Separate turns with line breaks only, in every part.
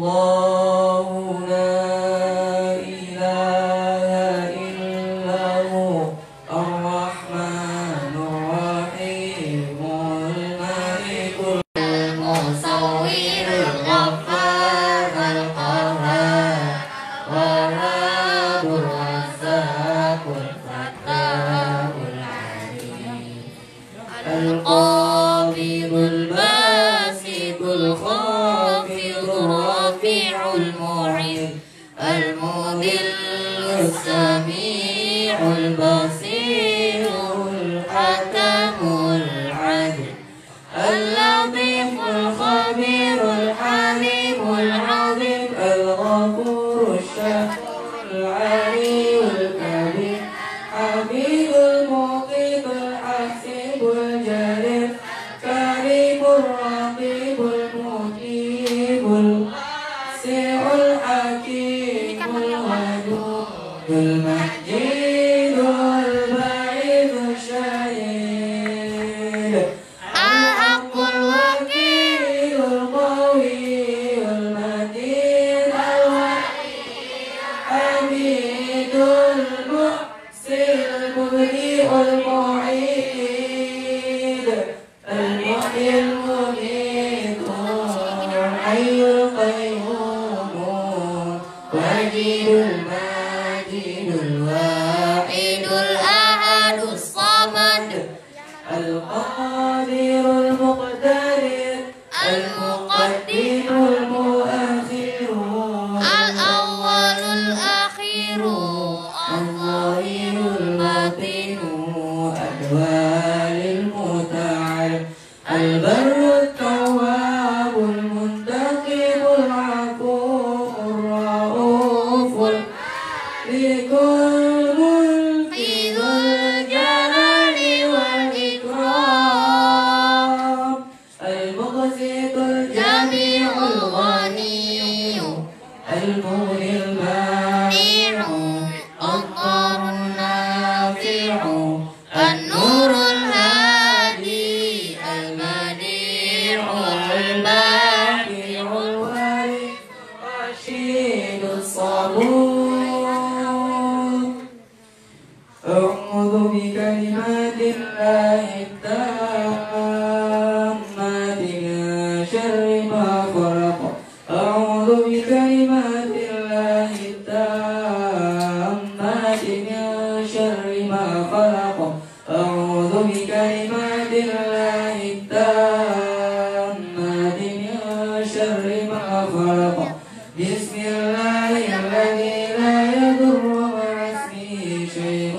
Huwallahu la ilaha illahu ar-rahmanur rahimul malikul musawwirul ghaffar al-qahhar warabur razzaqul fattahul alim al-qabirul basidul المعين المذل السميع البصير الحكم العدل اللطيف الخبير الحليم العظيم الغفور الشكور العلي الكبير حميد المقيت الحسيب الجليل كريم الرقيب المجيب الحكيم الودود المجيد البعيد الشهيد الحق الوكيل القوي المتين الحميد المحسن المبدئ المعيد المحيي المميت الحي القيوم واجد الماجد الواحد الأحد الصمد القادر المقتدر المقدم المؤخر الأول الأخير الظاهر الباطن الوالي المتعال البر التواب المنتقم العفو الرؤوف الملك الملك ذو الجلال والإكرام المقسط الجميع الغني المغني المانع الضار النافع النور الهادي المنيع الباقي الوارث الرشيد الصبور أعوذ بكلمات الله التامات من شر ما خلق أعوذ بكلمات الله التامات من شر ما خلق أعوذ بكلمات الله التامات من شر ما خلق بسم الله الذي لا يضر مع اسمه شيء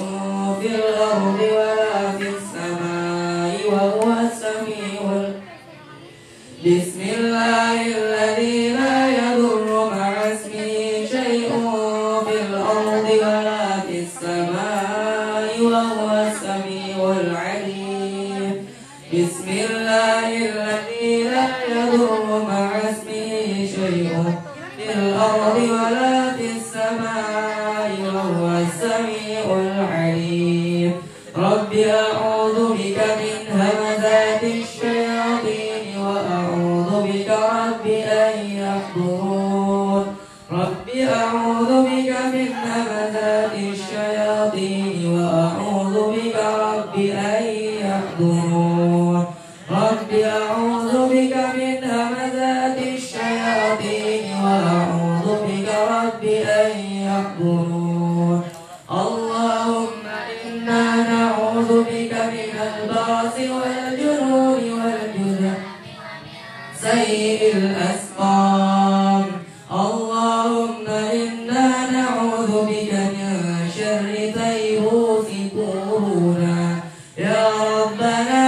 في الأرض ولا في السماء وهو السميع بسم الله الذي لا يضر مع اسمه شيء في الأرض ولا في السماء وهو السميع العليم بسم الله الذي لا يضر مع اسمه شيء في الأرض ولا في السماء وهو السميع العليم رب أعوذ بك من همزات الشياطين وأعوذ بك رب أن يحضرون رب أعوذ بك من همزات الشياطين وأعوذ بك رب أن يحضرون رب أعوذ بك من همزات الشياطين وأعوذ بك رب أن يحضرون اللهم إنا نعوذ بك من البرص والجنون والجذام سيء الأسقام اللهم إنا نعوذ بك من شر فيروس كورونا يا ربنا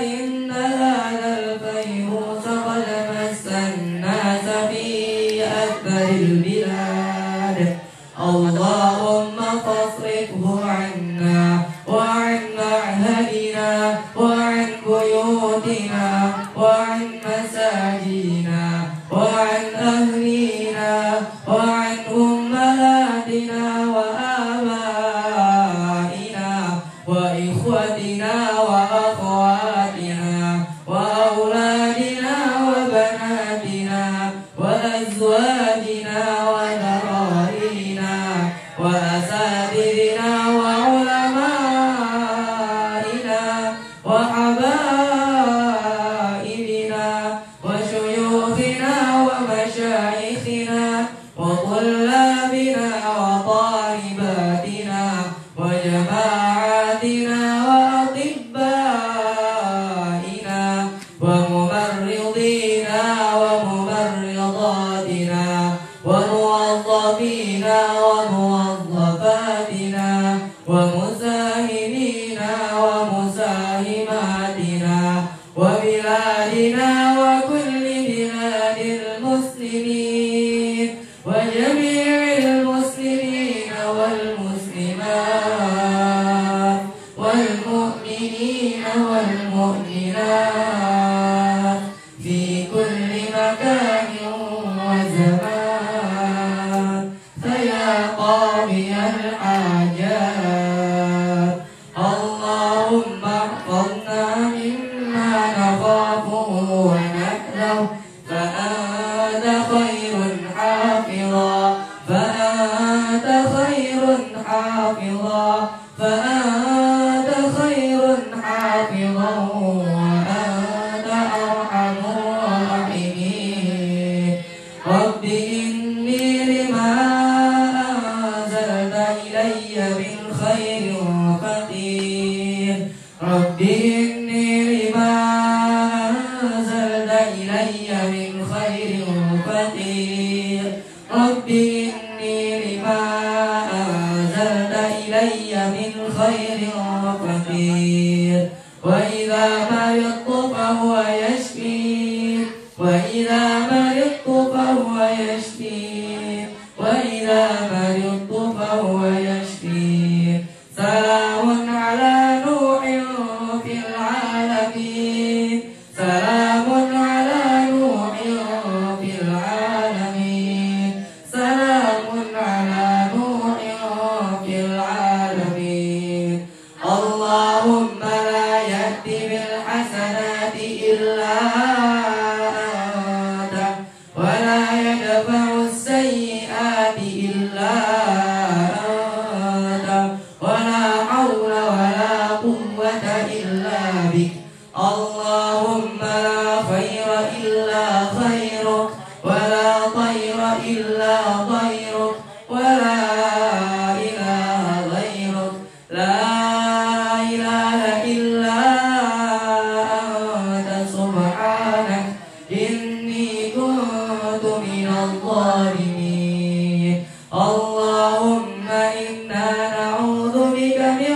إن هذا الفيروس قد مس الناس في أكبر البلاد اللهم فاصرفه عنا وعن معهدنا وعن بيوتنا وعن مساجدنا وعن أهلنا وعن أمهاتنا وآبائنا قاضي الحاجات. اللهم احفظنا مما نخافه ونحذر، فأنت خير حافظا، فأنت خير حافظا، فأنت خير حافظا، وأنت أرحم الراحمين. رب إني لما أنزلت إلي من خير فقير. رب إني لما أنزلت إلي من خير فقير. رب إني لما أنزلت إلي من خير فقير. وإذا مرضت فهو يشفين، وإذا مرضت فهو يشفين، وإذا مرضت فهو يشفين. سلام على نوح في العالمين، سلام على نوح في العالمين، سلام على نوح في العالمين. اللهم لا يأتي بالحسنات إلا أنت، ولا يدفع السيئات إلا أنت، ولا حول ولا قوة إلا بك. اللهم لا خير إلا خيرك، ولا طير إلا طيرك، ولا إله غيرك، لا إله إلا أنت سبحانك إني كنت من الظالمين. اللهم إنا نعوذ بك من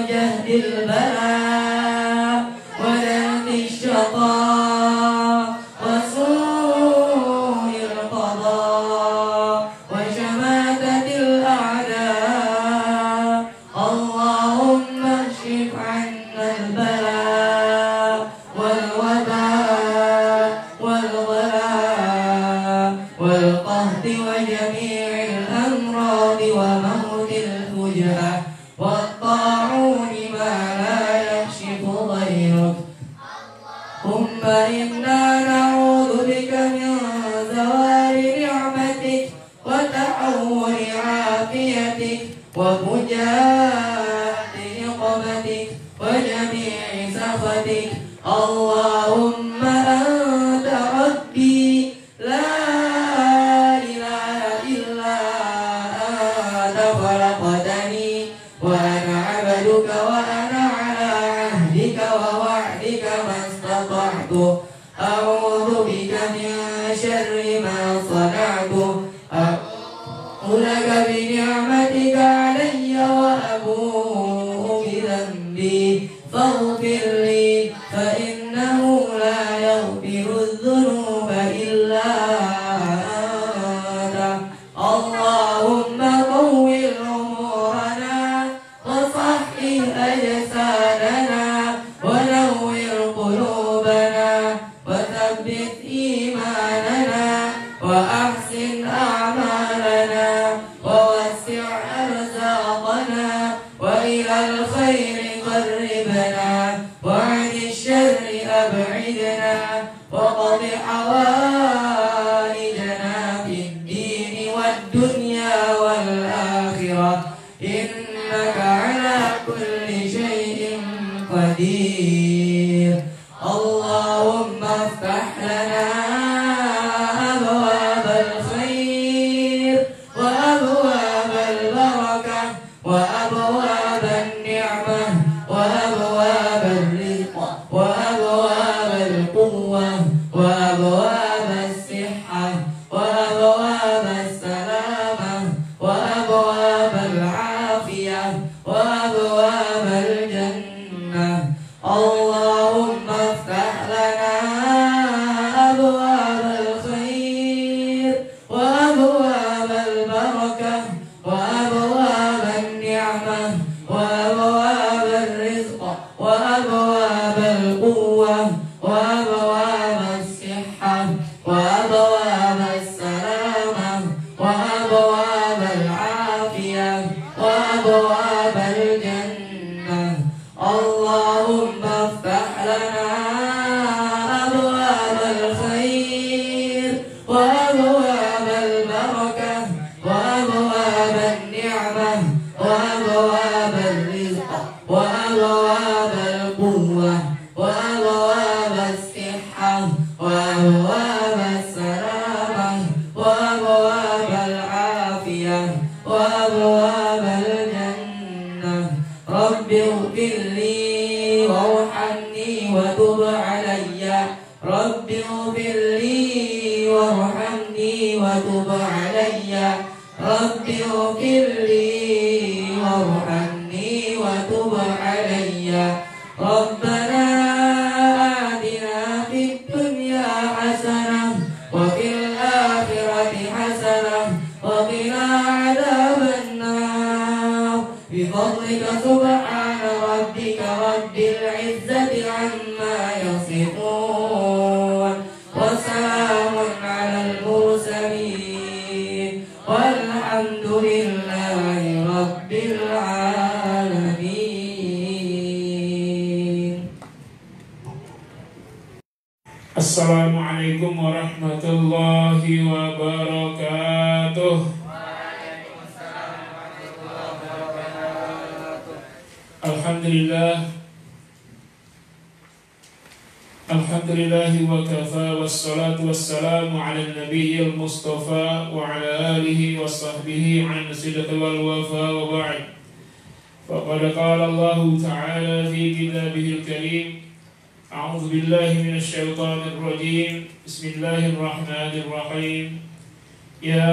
جهد البلاء ودرك الشقاء وسوء القضاء وشماتة الأعداء. اللهم اكشف عنا البلاء والوباء والغلاء والقهر وجميع الأمراض وموت الفجأة والطاعون ما لا يكشف غيرك. ثم إنا نعوذ بك من زوال نعمتك وتحول عافيتك وفجاءة نقمتك وجميع سخطك. اللهم أنت ربي لا إله إلا أنت، خلقتني وأنا عبدك وأنا على عهدك ووعدك ما استطعت. أعوذ بك من شر ما صنعت. أبوء لك بنعمتك علي وأبوء بذنبي فاغفر لي، فإنه لا يغفر الذنوب إلا أنت. اللهم طول أمورنا وصحح أجسادنا ونور قلوبنا وثبت إيماننا وأحسن أعمالنا ووسع أرزاقنا وإلى الخير قربنا وعن الشر أبعدنا وقض حوائجنا في الدين والدنيا والآخرة، إنك على كل شيء قدير. اللهم افتح لنا أبواب الخير وأبواب البركة وأبواب النعمة وأبواب الرزق وأبواب القوة وأبواب الصحة وأبواب السلامة وأبواب العافية وأبواب الجنة. اللهم افتح لنا أبواب الخير وأبواب البركة وأبواب النعمة وأبواب الجنة اللهم افتح لنا أبواب الخير وأبواب البركة وأبواب النعمة وأبواب الرزق وأبواب القوة وأبواب الصحة وأبواب السلامة وأبواب العافية وأبواب الجنة رب اغفر لي وارحمني وتب علي رب اغفر لي وارحمني وتب علي رب اغفر لي وارحمني وتب علي ربنا آتنا في الدنيا حسنة وفي الآخرة حسنة وقنا عذاب النار بفضلك سبحان ربك رب العزة عما يصفون وسلام على المرسلين والحمد لله رب العالمين.
Assalamualaikum warahmatullahi wabarakatuh. Alhamdulillahi wa kafa wassalatu wassalamu ala nabiyyil mustafa wa ala alihi wa sahbihi an sidqi wal wafa wa ba'd. Faqad qala Allah ta'ala fi kitabihil karim a'udzu billahi minasy syaithanir rajim bismillahir rahim ya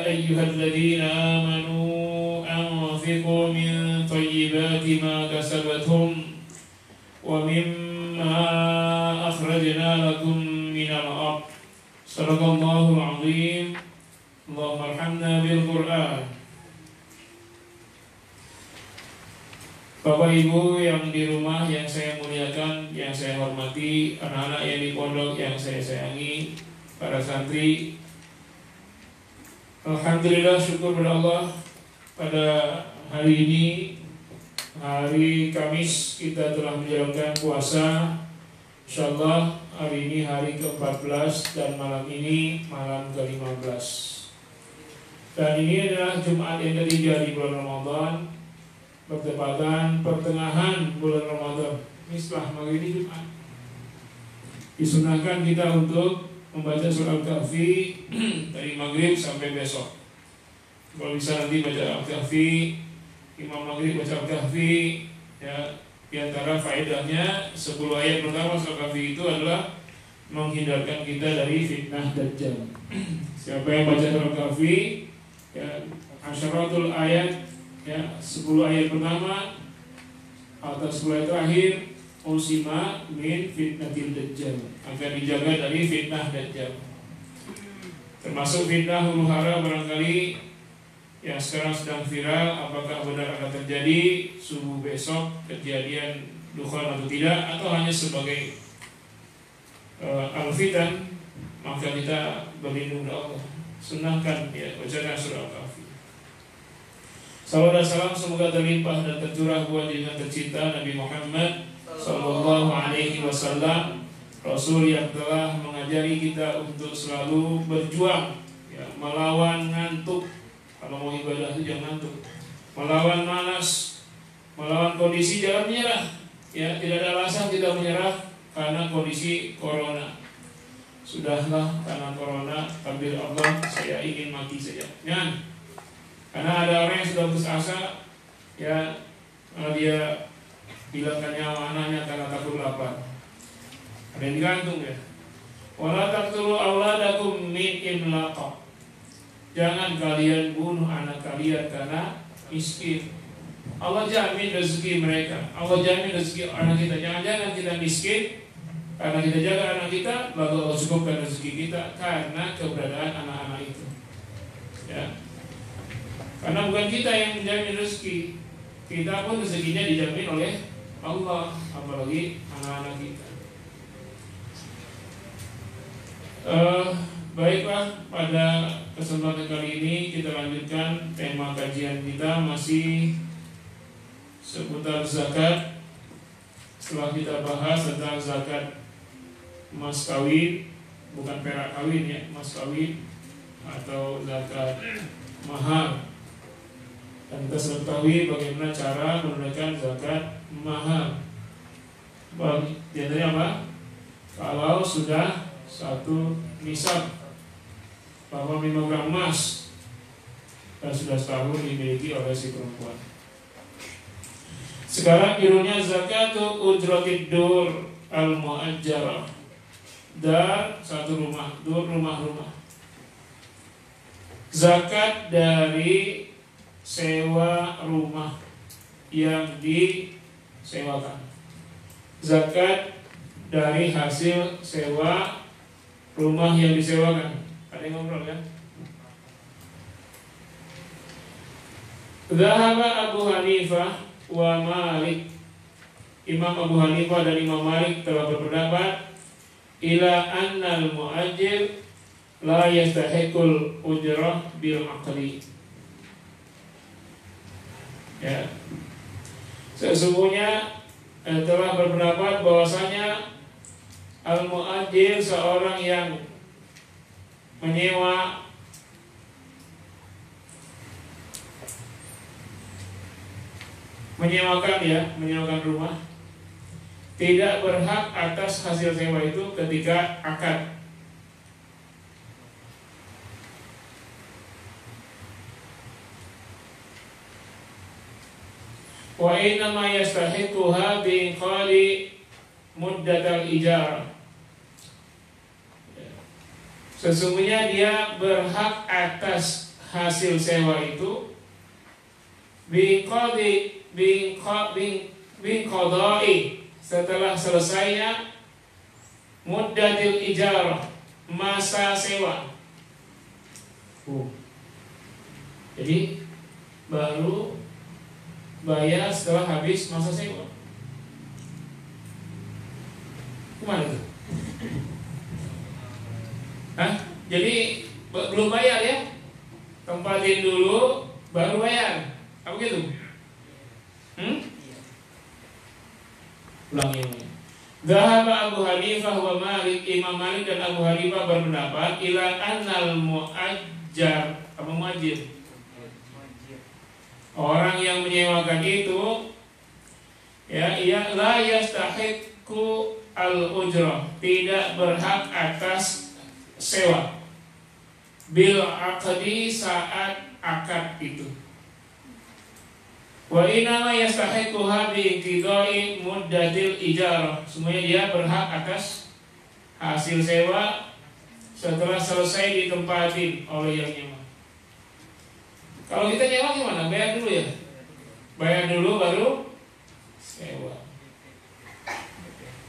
ayyuhalladzina amanu anfiqu min thayyibati ma kasabtum wa mimma akhrajna lakum minal ardh sadaqallahul azim. Allahumma arhamna bil Qur'an. Bapak Ibu yang di rumah yang saya muliakan, yang saya hormati, anak-anak yang di pondok yang saya sayangi, para santri, alhamdulillah, syukur pada Allah, pada hari ini, hari Kamis, kita telah menjalankan puasa. InsyaAllah hari ini hari ke-14 dan malam ini malam ke-15. Dan ini adalah Jumat yang ketiga di bulan Ramadan, bertepatan pertengahan bulan Ramadan. Ini setelah maghrib ini Jumat. Disunahkan kita untuk membaca surah Al-Kahfi dari maghrib sampai besok. Kalau bisa nanti baca Al-Kahfi, imam maghrib baca Al-Kahfi, ya. Di antara faedahnya 10 ayat pertama surah Kahfi itu adalah menghindarkan kita dari fitnah Dajjal. Siapa yang baca surah Kahfi, ya, asyaratul ayat, ya, 10 ayat pertama atau 10 ayat terakhir, usima min fitnatil Dajjal, akan dijaga dari fitnah Dajjal. Termasuk fitnah huru-hara barangkali yang sekarang sedang viral, apakah benar akan terjadi subuh besok kejadian dukhan atau tidak, atau hanya sebagai al-fitan, maka kita berlindung kepada Allah. Sunahkan ya bacakan surah Al-Kahfi. Salawat dan salam semoga terlimpah dan tercurah buat junjungan tercinta Nabi Muhammad sallallahu alaihi wasallam, Rasul yang telah mengajari kita untuk selalu berjuang, ya, melawan ngantuk. Kalau mau ibadah itu jangan ngantuk, melawan malas, melawan kondisi, jangan menyerah. Ya, tidak ada alasan kita menyerah karena kondisi corona. Sudahlah, karena corona, takdir Allah, saya ingin mati saja. Jangan. Karena ada orang yang sudah putus asa, ya, kalau dia hilangkan nyawa anaknya karena takut lapar. Ada yang digantung ya. Wala taqtulu auladakum min imlaq. Jangan kalian bunuh anak kalian karena miskin. Allah jamin rezeki mereka, Allah jamin rezeki anak kita. Jangan-jangan kita miskin karena kita jaga anak kita, lalu Allah cukupkan rezeki kita karena keberadaan anak-anak itu. Ya. Karena bukan kita yang menjamin rezeki, kita pun rezekinya dijamin oleh Allah, apalagi anak-anak kita. Baiklah, pada kesempatan kali ini kita lanjutkan tema kajian kita masih seputar zakat. Setelah kita bahas tentang zakat emas kawin, bukan perak kawin ya, emas kawin atau zakat mahar. Dan kita sudah ketahui bagaimana cara menunaikan zakat mahar. Jadi apa? Kalau sudah satu nisab bahwa 5 gram emas dan sudah setahun dimiliki oleh si perempuan. Sekarang judulnya zakatu ujratid dur al-mu'ajjarah. Dar satu rumah, dur rumah-rumah. Zakat dari sewa rumah yang disewakan. Zakat dari hasil sewa rumah yang disewakan. Ada yang ngobrol kan? Dhahaba Abu Hanifah wa Malik. Imam Abu Hanifah dan Imam Malik telah berpendapat ila annal mu'ajjir la yastahiqul ujrah bil aqli. Ya. Sesungguhnya telah berpendapat bahwasanya al-mu'ajjir seorang yang menyewakan rumah tidak berhak atas hasil sewa itu ketika akad. Wa inna ma yastahiquha bi qali muddatal ijarah. Sesungguhnya dia berhak atas hasil sewa itu bi qada'i setelah selesainya muddatil ijarah, masa sewa. Jadi baru bayar setelah habis masa sewa. Kemana itu? Jadi belum bayar ya? Tempatin dulu baru bayar. Apa gitu? Ulangi. Dhahaba Abu Hanifah wa Malik. Imam Malik dan Abu Hanifah berpendapat ila annal mu'ajjar, apa mu'ajjir? Orang yang menyewakan itu ya ia la yastahiqu al-ujrah, tidak berhak atas sewa bil aqdi saat akad itu. Wa inna ma yastahiquha bi inqidai muddatil ijarah. Semuanya dia berhak atas hasil sewa setelah selesai ditempatin oleh yang nyewa. Kalau kita nyewa gimana? Bayar dulu ya? Bayar dulu baru sewa.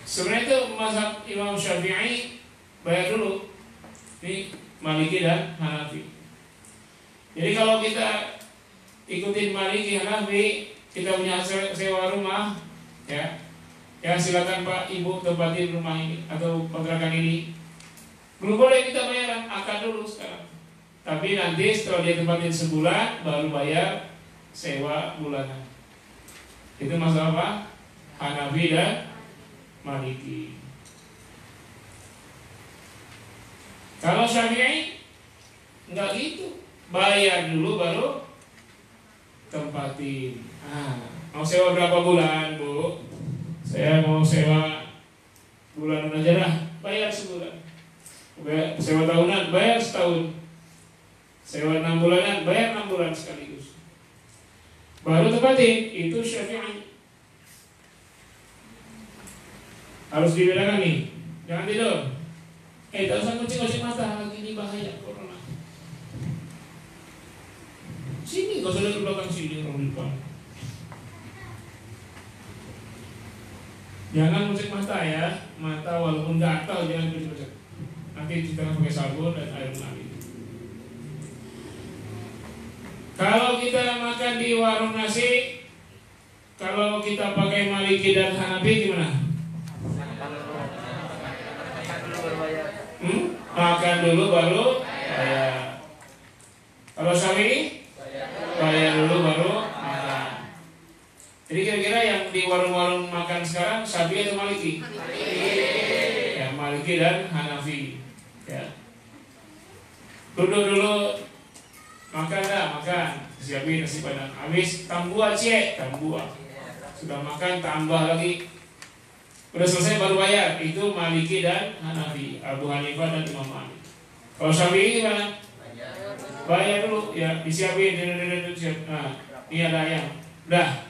Sebenarnya itu mazhab Imam Syafi'i, bayar dulu. Ini Maliki dan Hanafi. Jadi kalau kita ikutin Maliki Hanafi, kita punya sewa rumah, ya silakan Pak Ibu tempatin rumah ini atau kontrakan ini. Belum boleh kita bayaran, akad dulu sekarang. Tapi nanti setelah dia tempatin sebulan baru bayar sewa bulanan. Itu masalah apa? Hanafi dan Maliki. Kalau Syafi'i enggak gitu, bayar dulu baru tempatin. Mau sewa berapa bulan, Bu? Saya mau sewa bulanan aja dah, bayar sebulan. Sewa tahunan, bayar setahun. Sewa 6 bulanan, bayar 6 bulan sekaligus. Baru tempatin, itu Syafi'i. Harus dibedakan nih, jangan tidur. Tak usah kucing-kucing mata, lagi ini bahaya corona. Sini, gak usah lihat ke belakang sini, orang di depan. Jangan kucing mata ya, mata walaupun gatal jangan kucing-kucing. Nanti kita pakai sabun dan air mengalir. Kalau kita makan di warung nasi, kalau kita pakai Maliki dan Hanafi gimana? Makan dulu baru bayar. Kalau Syafi'i bayar dulu baru makan. Jadi warung-warung makan sekarang Syafi'i atau Maliki? Ya, Maliki dan Hanafi. Ya. Duduk dulu, makan dah, makan. Siapin nasi padang. Habis tambua cek, tambua. Sudah makan tambah lagi. Udah selesai baru bayar. Itu Maliki dan Hanafi, Abu Hanifah dan Imam Malik. Kalau Syafi'i gimana? Bayar dulu, ya disiapin. Nah, ini ada ayam. Udah,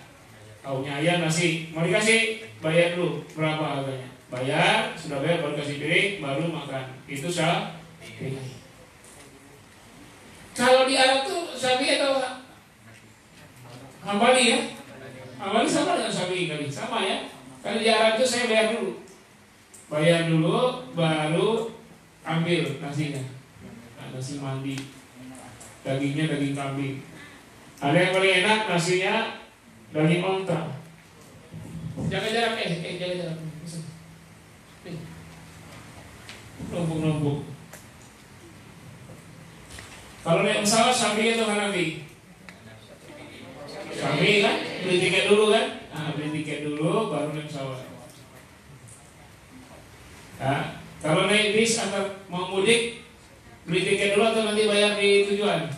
kaunya ayam nasi. Mau dikasih? Bayar dulu. Berapa harganya? Bayar, sudah bayar baru kasih piring, baru makan. Itu Syafi'i. Kalau di Arab tuh Syafi'i atau Hambali ya? Hambali sama dengan Syafi'i kali, sama ya? Kalau di Arab tuh saya bayar dulu. Bayar dulu, baru ambil nasinya. Nah, nasi mandi. Dagingnya daging kambing. Ada yang paling enak nasinya daging onta. Jaga jarak, jaga jarak. Numpuk. Kalau naik pesawat Syafi'i atau Hanafi? Syafi'i kan? Beli tiket dulu kan? Nah, beli tiket dulu baru naik pesawat. Nah, kalau naik bis atau mau mudik beli tiket dulu atau nanti bayar di tujuan?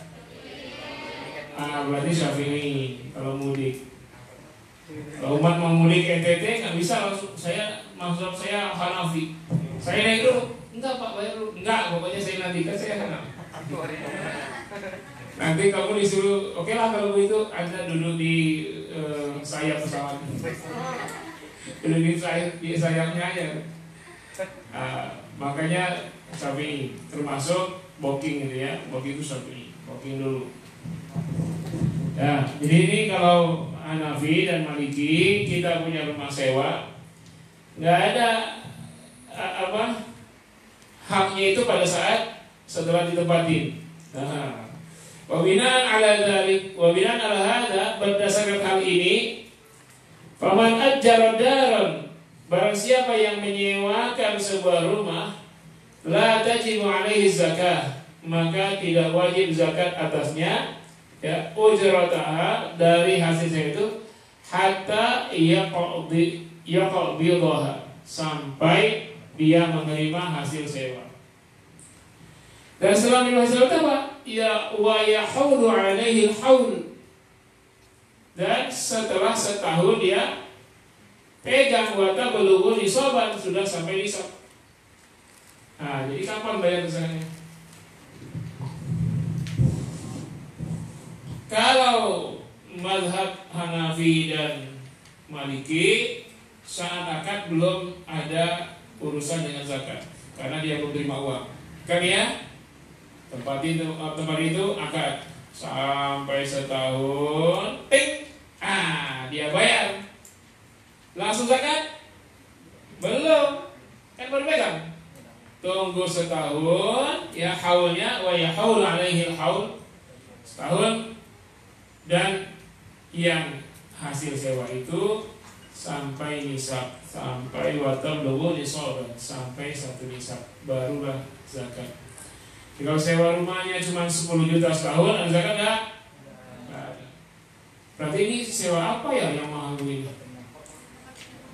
Ah, berarti Syafi'i kalau mudik. Kalau umat mau mudik NTT nggak bisa langsung maksud saya Hanafi. Saya naik dulu. Enggak Pak, bayar dulu. Enggak, pokoknya saya nanti kan saya Hanafi. Nanti kamu disuruh, oke lah kalau begitu Anda duduk di sayap pesawat. Duduk di sayapnya aja. Makanya Syafi'i termasuk booking gitu ya. Booking itu Syafi'i. Booking dulu. Ya, jadi ini kalau Hanafi dan Maliki kita punya rumah sewa, nggak ada haknya itu pada saat setelah ditempatin. Nah, wabinan ala hada, berdasarkan hal ini, faman ajjara daran, barang siapa yang menyewakan sebuah rumah, la tajibu alaihi zakah, maka tidak wajib zakat atasnya. Ya, ujrataha, dari hasilnya itu, hatta yaqbidaha, sampai dia menerima hasil sewa. Dan setelah menerima hasil apa? Ya wa yahulu alaihi al-haul. Dan setelah setahun dia pegang wata belughu nisaban, sudah sampai nisab. Nah, jadi kapan bayar zakatnya? Kalau mazhab Hanafi dan Maliki saat akad belum ada urusan dengan zakat, karena dia belum terima uang, kan ya? Tempat itu akad sampai setahun, ting, dia bayar, langsung zakat? Belum, kan baru pegang. Tunggu setahun, ya haulnya, wa ya haul alaihi haul, setahun. Dan yang hasil sewa itu sampai nisab, sampai watam logo nisab, sampai 1 nisab, barulah zakat. Kalau sewa rumahnya cuma 10 juta setahun, ada zakat nggak? Nggak ada. Berarti ini sewa apa ya yang mahal ini?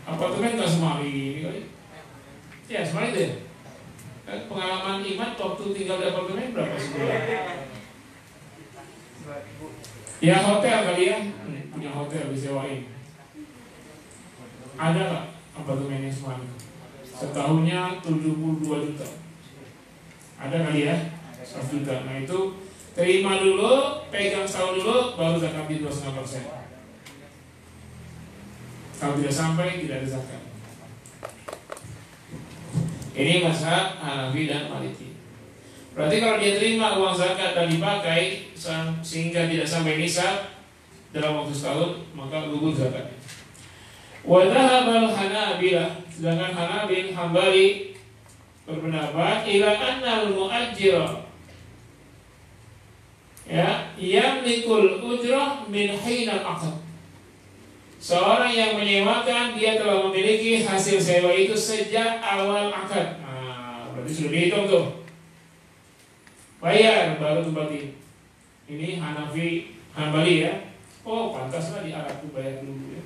Apartemen nggak semari ini kali? Ya semari deh. Pengalaman Iman waktu tinggal di apartemen berapa sebulan? Ya hotel kali ya, punya hotel disewain. Ada nggak apartemen yang semua setahunnya 72 juta? Ada kali ya, 100 juta. Nah itu terima dulu, pegang setahun dulu, baru zakat di 2,5%. Kalau tidak sampai, tidak ada zakat. Ini mazhab Hanafi dan Maliki. Berarti kalau dia terima uang zakat dan dipakai sehingga tidak sampai nisab dalam waktu setahun, maka gugur zakatnya. Wa dhahabal Hanabilah, sedangkan Hambali berpendapat ila annal muajjira ya yamlikul ujrah min hina al-aqd. Seorang yang menyewakan dia telah memiliki hasil sewa itu sejak awal akad. Nah, berarti sudah dihitung tuh. Bayar baru tempatin. Ini Hanafi, Hambali ya. Oh, pantaslah di Arab tuh bayar dulu ya.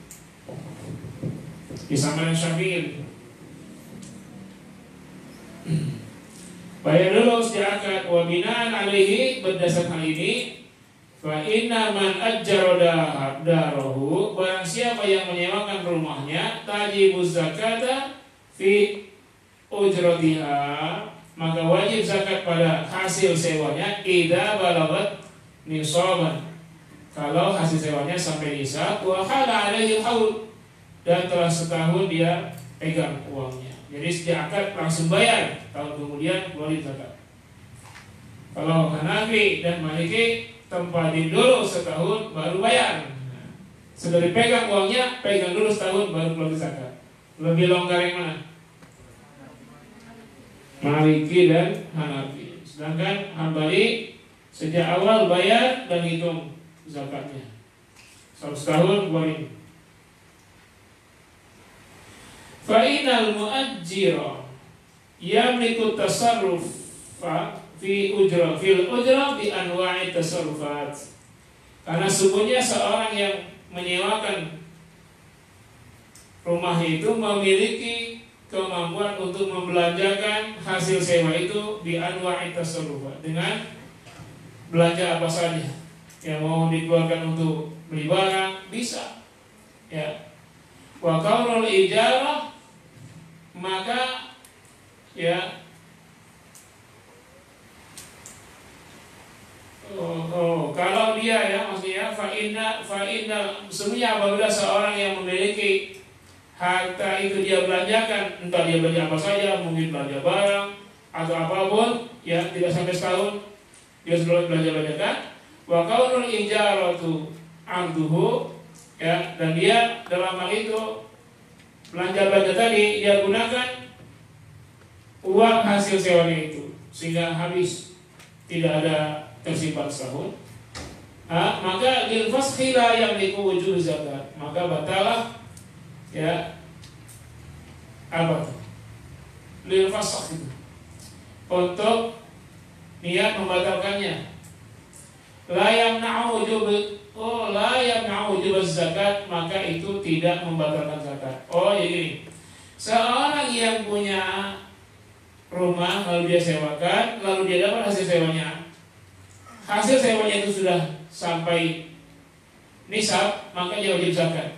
Disamakan Syafi'i. Bayar dulu sejak akad. Wa binaan alaihi, berdasarkan hal ini, fa inna man ajjara darahu, barang siapa yang menyewakan rumahnya, tajibuz zakata fi ujratiha, maka wajib zakat pada hasil sewanya idza balagat nisaban, kalau hasil sewanya sampai nisab, wa hala alaihi haul, dan telah setahun dia pegang uangnya. Jadi sejak akad langsung bayar, tahun kemudian wajib zakat. Kalau Hanafi dan Maliki tempatin dulu setahun baru bayar. Sudah dipegang uangnya, pegang dulu setahun baru keluar zakat. Lebih longgar yang mana? Maliki dan Hanafi. Sedangkan Hambali sejak awal bayar dan hitung zakatnya. Setahun keluarin. Fa'inal mu'ajjira yamliku tasarruf fil ujra bi anwa'i tasarrufat. Karena sesungguhnya seorang yang menyewakan rumah itu memiliki kemampuan untuk membelanjakan hasil sewa itu bi anwa'i tasarrufat, dengan belanja apa saja yang mau dikeluarkan untuk beli barang bisa, ya. Wa qaulul ijarah, maka ya kalau dia ya maksudnya fa'inna semuanya apabila seorang yang memiliki harta itu dia belanjakan, entah dia belanja apa saja, mungkin belanja barang atau apapun, ya tidak sampai setahun dia sudah belanja-belanjakan. Wa qaulul ijaratu arduhu, ya, dan dia dalam hal itu belanja tadi dia gunakan uang hasil sewanya itu sehingga habis, tidak ada tersimpan setahun, maka lil fasxi la yamliku wujub zakat, maka batalah, ya, apa tuh lil fasx itu, untuk niat membatalkannya. La yamna'u wujub zakat, maka itu tidak membatalkan zakat. Oh jadi seorang yang punya rumah lalu dia sewakan, lalu dia dapat hasil sewanya, hasil sewanya itu sudah sampai nisab, maka dia wajib zakat.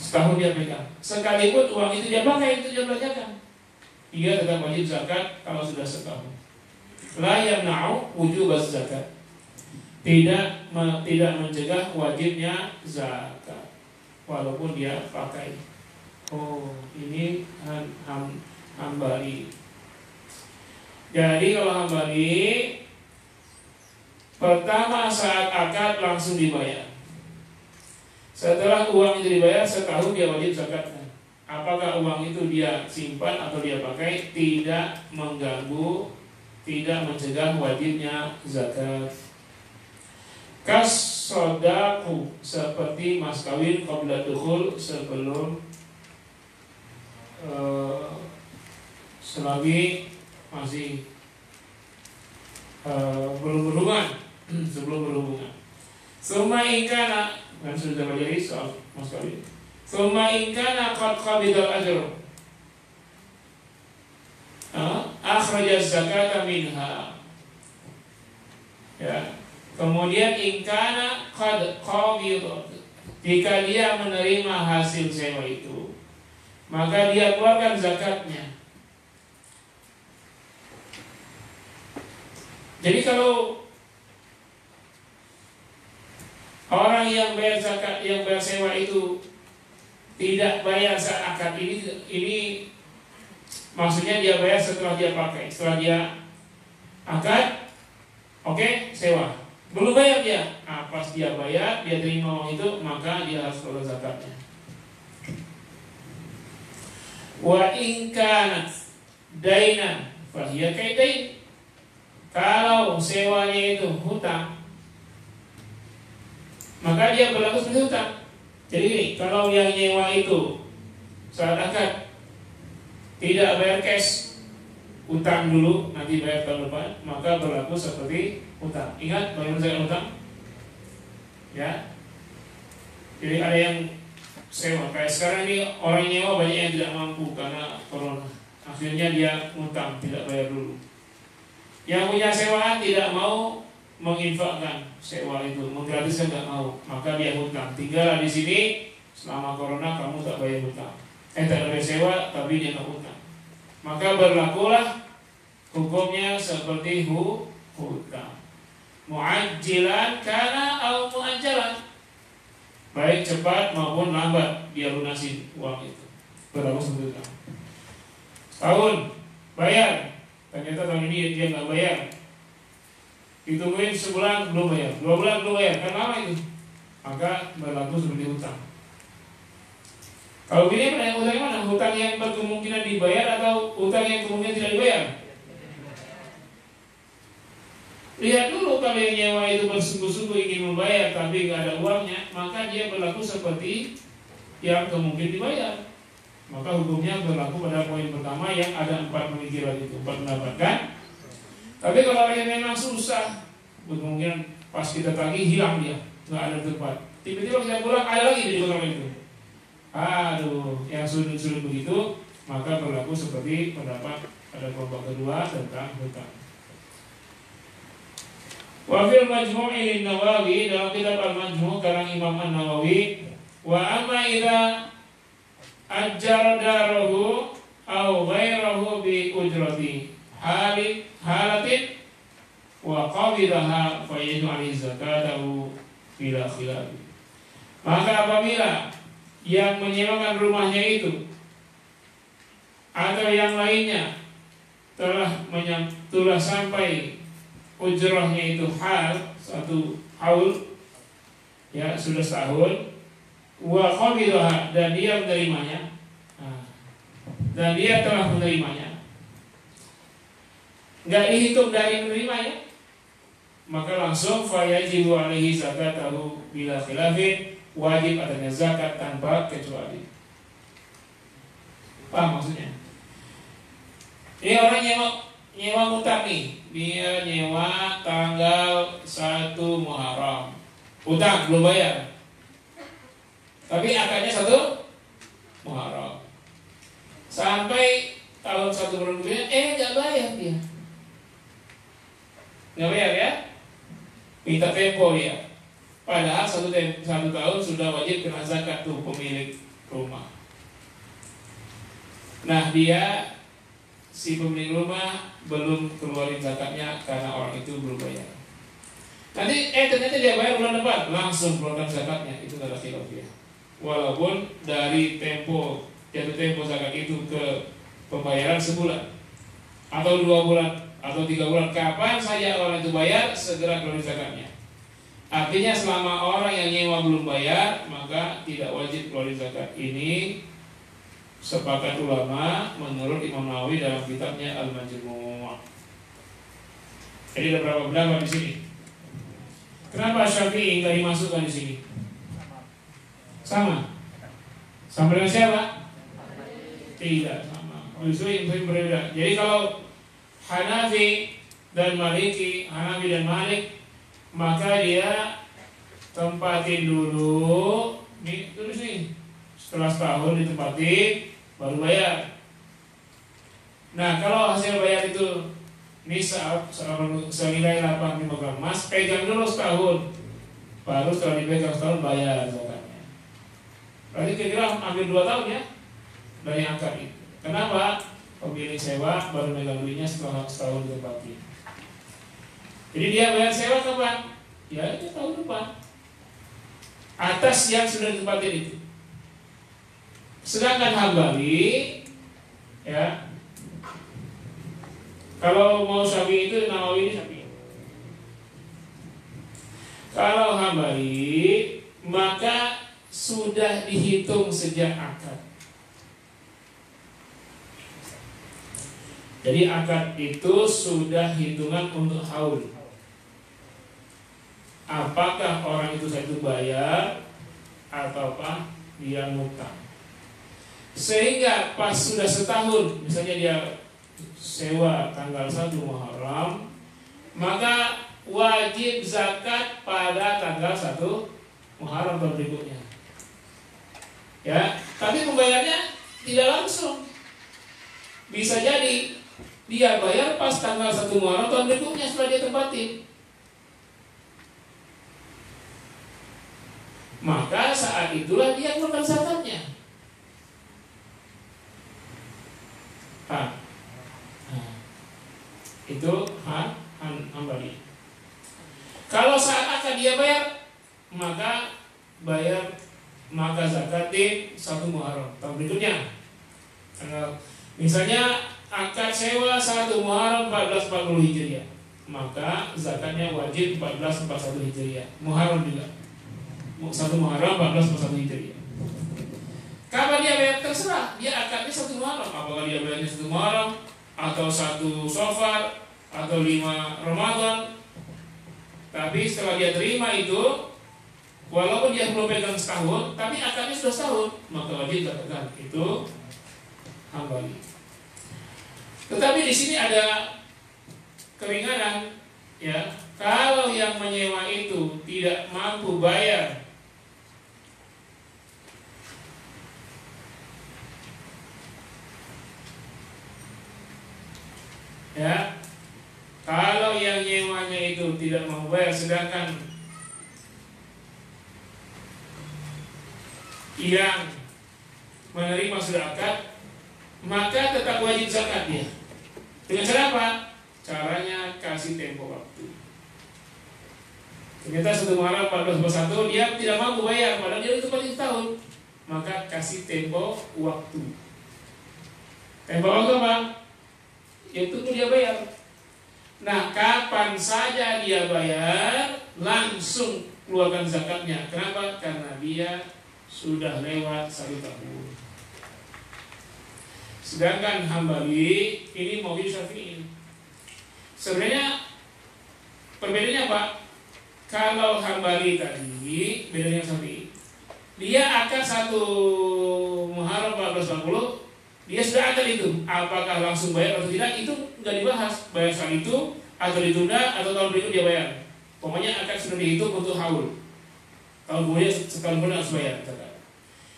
Setahun dia pegang, sekalipun uang itu dia pakai, itu dia belanjakan, dia tetap wajib zakat kalau sudah setahun. La yamna'u wujub zakat, tidak mencegah wajibnya zakat walaupun dia pakai. Oh, ini Hambali. Jadi kalau Hambali, pertama saat akad langsung dibayar. Setelah uang itu dibayar, setahun dia wajib zakatnya. Apakah uang itu dia simpan atau dia pakai, tidak mengganggu, tidak mencegah wajibnya zakat. Kas sodaku, seperti mas kawin qabla dukhul, sebelum selagi masih belum berhubungan, sebelum berhubungan. Summa ingkana, kan sudah belajar soal mas kawin. Summa ingkana qad qabidal ajr, akhraja zakata minha, ya. Kemudian ingkana qad qabidal, jika dia menerima hasil sewa itu, maka dia keluarkan zakatnya. Jadi kalau orang yang bayar zakat, yang bayar sewa itu tidak bayar saat akad, ini maksudnya dia bayar setelah dia pakai, setelah dia akad, oke, sewa. Belum bayar dia, pas dia bayar, dia terima uang itu, maka dia harus keluar zakatnya. Wa in kanat dainan fahiya kaidain, kalau sewanya itu hutang, maka dia berlaku seperti hutang. Jadi gini, kalau yang nyewa itu saat akad tidak bayar cash, utang dulu, nanti bayar tahun depan, maka berlaku seperti utang. Ingat bagaimana saya utang? Ya. Jadi ada yang sewa, kayak sekarang ini orang nyewa banyak yang tidak mampu karena corona. Akhirnya dia ngutang, tidak bayar dulu. Yang punya sewaan tidak mau menginfakkan sewa itu, menggratiskan nggak mau, maka dia hutang. Tinggal di sini selama corona kamu tak bayar hutang. Tak bayar sewa tapi dia nggak hutang. Maka berlakulah hukumnya seperti hutang. Mu'ajjilan kana au mu'ajjalan. Baik cepat maupun lambat dia lunasi uang itu. Berlaku seperti itu. Tahun bayar, ternyata tahun ini dia nggak bayar. Ditungguin sebulan belum bayar, 2 bulan belum bayar, kan lama itu. Maka berlaku seperti hutang. Kalau gini hutang mana? Hutang yang berkemungkinan dibayar atau hutang yang kemungkinan tidak dibayar? Lihat dulu, kalau yang nyewa itu bersungguh-sungguh ingin membayar tapi nggak ada uangnya, maka dia berlaku seperti yang kemungkinan dibayar. Maka hukumnya berlaku pada poin pertama yang ada 4 pemikiran itu, 4 pendapat kan? Tapi kalau yang memang susah, kemungkinan pas kita tagih hilang dia, nggak ada tempat. Tiba-tiba kita pulang ada lagi di kotak itu. Aduh, yang sulit-sulit begitu, maka berlaku seperti pendapat pada kelompok kedua tentang hutang. Wa fil Majmu' Nawawi, dalam kitab Al-Majmu' karang Imam An-Nawawi, wa amma idza ajjar darahu aw ghairahu bi ujrati halatin wa qabidaha fa yajibu alaihi zakatahu bila khilaf. Maka apabila yang menyewakan rumahnya itu atau yang lainnya telah sampai ujrahnya itu satu haul, ya sudah setahun, wa qabidaha, dan dia menerimanya, dan dia telah menerimanya, nggak dihitung dari menerimanya, maka langsung fayajibu alaihi zakatahu bila khilafin, wajib adanya zakat tanpa kecuali. Paham maksudnya? Ini orang nyewa utang nih, dia nyewa tanggal 1 Muharram, utang belum bayar, tapi akadnya 1 Muharram, sampai tahun 1 bulan kemudian nggak bayar dia, nggak bayar ya, minta tempo dia. Padahal 1 tahun sudah wajib kena zakat tuh pemilik rumah. Nah dia, si pemilik rumah belum keluarin zakatnya karena orang itu belum bayar. Nanti ternyata dia bayar bulan depan, langsung keluarkan zakatnya, itu adalah khilaf ya. Walaupun dari jatuh tempo zakat itu ke pembayaran sebulan atau 2 bulan atau 3 bulan, kapan saja orang itu bayar segera keluarin zakatnya. Artinya selama orang yang nyewa belum bayar, maka tidak wajib keluarin zakat. Ini sepakat ulama menurut Imam Nawawi dalam kitabnya Al-Majmu'. Jadi ada berapa pendapat di sini? Kenapa Syafi'i nggak dimasukkan di sini? Sama dengan siapa? Tidak sama. Justru yang berbeda. Jadi kalau Hanafi dan Maliki, Hanafi dan Malik, maka dia tempatin dulu nih, tulis nih, setelah setahun ditempatin baru bayar. Nah kalau hasil bayar itu nisab senilai 85 gram emas, pegang dulu setahun, baru setelah dipegang setahun bayar zakatnya. Berarti kira-kira hampir 2 tahun ya dari akad itu. Kenapa? Pemilik sewa baru megang duitnya setelah setahun ditempatin. Jadi dia bayar sewa kapan? Ya itu tahun depan, atas yang sudah ditempatin itu. Sedangkan Hambali, ya, kalau mau Syafi'i itu Nawawi ini Syafi'i. Kalau Hambali, maka sudah dihitung sejak akad. Jadi akad itu sudah hitungan untuk haul. Apakah orang itu saat itu bayar ataukah dia ngutang. Sehingga pas sudah setahun, misalnya dia sewa tanggal 1 Muharram, maka wajib zakat pada tanggal 1 Muharram berikutnya. Ya, tapi pembayarannya tidak langsung. Bisa jadi dia bayar pas tanggal 1 Muharram tahun berikutnya setelah dia tempatin. Maka saat itulah dia keluarkan zakatnya. Itu Hambali. Kalau saat akad dia bayar, maka zakat di 1 Muharram tahun berikutnya. Misalnya akad sewa 1 Muharram 1440 Hijriah, maka zakatnya wajib 1441 Hijriah. Muharram juga 1 Muharram 1441 Hijriah. Kapan dia bayar terserah, dia akadnya 1 Muharram. Apakah dia bayarnya 1 Muharram atau 1 Safar atau 5 Ramadan. Tapi setelah dia terima itu, walaupun dia belum pegang setahun, tapi akadnya sudah setahun, maka wajib zakat. Itu Hambali. Tetapi di sini ada keringanan, ya. Kalau yang menyewa itu tidak mampu bayar, ya, kalau yang nyewanya itu tidak mau bayar, sedangkan yang menerima sudah akad, maka tetap wajib zakat dia. Dengan cara apa? Caranya kasih tempo waktu. Ternyata 1 Muharram 1441 dia tidak mampu bayar, padahal dia itu paling tahun, maka kasih tempo waktu. Tempo waktu apa? Itu dia bayar. Nah, kapan saja dia bayar, langsung keluarkan zakatnya. Kenapa? Karena dia sudah lewat 1 tahun. Sedangkan Hambali ini mau Syafi'i. Sebenarnya perbedaannya apa? Kalau Hambali tadi bedanya Syafi'i, dia akan 1 Muharram 1440, dia sudah akan itu. Apakah langsung bayar atau tidak, itu nggak dibahas. Bayar saat itu atau ditunda atau tahun berikut dia bayar. Pokoknya akan sudah dihitung untuk haul. Tahun kemudian setahun kemudian harus bayar.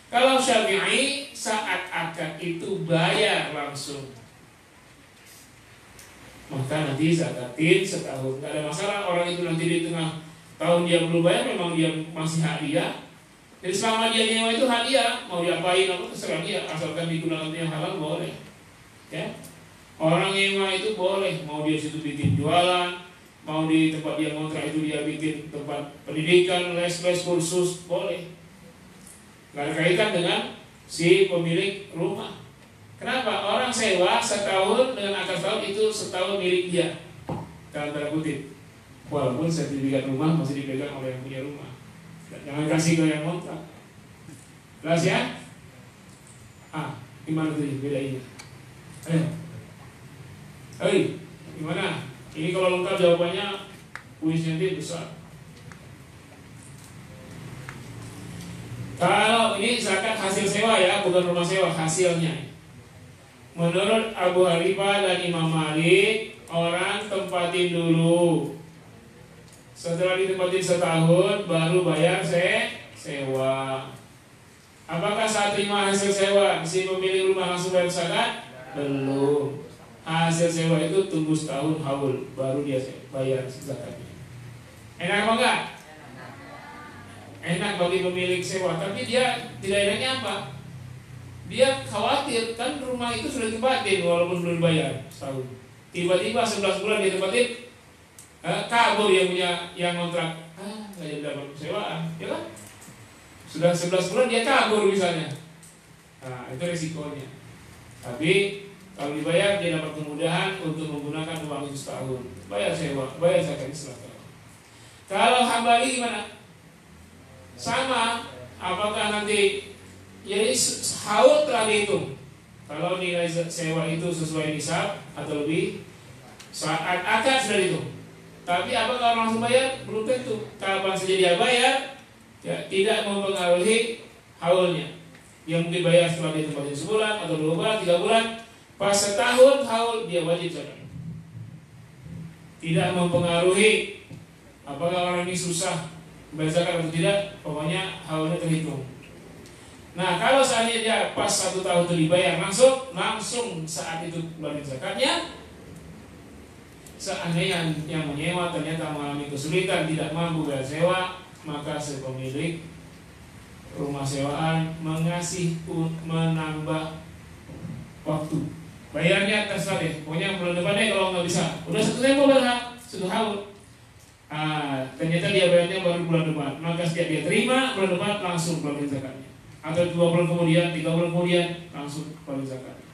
Kalau Syafi'i saat akad itu bayar langsung, maka nanti zakatin setahun. Gak ada masalah. Orang itu nanti di tengah tahun dia belum bayar, memang dia masih hak dia. Jadi selama dia nyewa itu hak dia, mau diapain apa terserah dia, asalkan digunakan yang halal boleh. Ya, orang nyewa itu boleh, mau dia situ bikin jualan, mau di tempat dia ngontrak itu dia bikin tempat pendidikan, les kursus, boleh. Gak ada kaitan dengan si pemilik rumah. Kenapa? Orang sewa setahun dengan akad setahun, itu setahun milik dia, dalam tanda kutip. Walaupun sertifikat rumah masih dipegang oleh yang punya rumah. Jangan kasih ke yang kontrak. Jelas ya? Gimana tuh bedainnya? Gimana? Ini kalau lengkap jawabannya kuisnya nanti besar. Kalau ini zakat hasil sewa ya, bukan rumah sewa, hasilnya. Menurut Abu Hanifah dan Imam Malik, orang tempatin dulu. Setelah ditempatin setahun, baru bayar sewa. Apakah saat terima hasil sewa si pemilik rumah langsung bayar zakat? Belum. Hasil sewa itu tunggu setahun haul, baru dia bayar zakatnya. Enak apa enggak? Enak bagi pemilik sewa, tapi dia tidak enaknya apa? Dia khawatir, kan rumah itu sudah ditempatin walaupun belum bayar setahun. Tiba-tiba 11 bulan dia tempatin, kabur yang punya yang kontrak, nggak jadi dapat sewaan, ya kan? Sudah 11 bulan dia kabur misalnya. Nah, itu resikonya. Tapi kalau dibayar dia dapat kemudahan untuk menggunakan uang itu setahun. Bayar sewa, bayar zakat setelah. Kalau Hambali gimana? Sama, apakah nanti jadi haul telah dihitung? Kalau nilai sewa itu sesuai nisab atau lebih, saat akad sudah dihitung. Tapi apakah langsung bayar? Belum tentu. Kapan saja dia bayar, ya, tidak mempengaruhi haulnya. Dia mungkin bayar setelah ditempatin sebulan atau 2 bulan, 3 bulan. Pas setahun haul dia wajib zakat. Tidak mempengaruhi apakah orang ini susah bayar zakat atau tidak. Pokoknya haulnya terhitung. Nah, kalau seandainya dia pas 1 tahun itu dibayar langsung saat itu keluarin zakatnya. Seandainya yang menyewa ternyata mengalami kesulitan, tidak mampu bayar sewa, maka si pemilik rumah sewaan menambah waktu. Bayarnya terserah deh, pokoknya bulan depan deh kalau nggak bisa. Udah 1 tahun berhak, 1 tahun. Ternyata dia bayarnya baru bulan depan, maka setiap dia terima bulan depan langsung keluarin zakatnya. Atau 2 bulan kemudian, 3 bulan kemudian langsung keluarin zakatnya.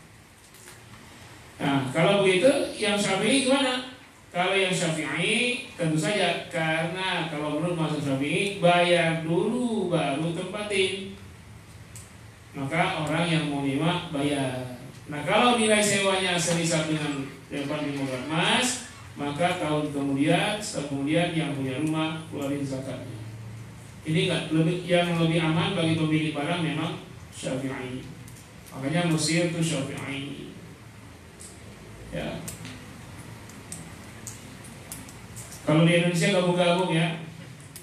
Nah, kalau begitu yang Syafi'i gimana? Kalau yang Syafi'i tentu saja, karena kalau menurut mazhab Syafi'i bayar dulu baru tempatin. Maka orang yang mau nyewa bayar. Nah, kalau nilai sewanya semisal dengan 8.000 emas, maka tahun kemudian, setahun kemudian yang punya rumah keluarin zakatnya. Ini yang lebih aman bagi pemilik barang memang Syafi'i. Makanya Mesir itu Syafi'i. Ya. Kalau di Indonesia gabung-gabung ya.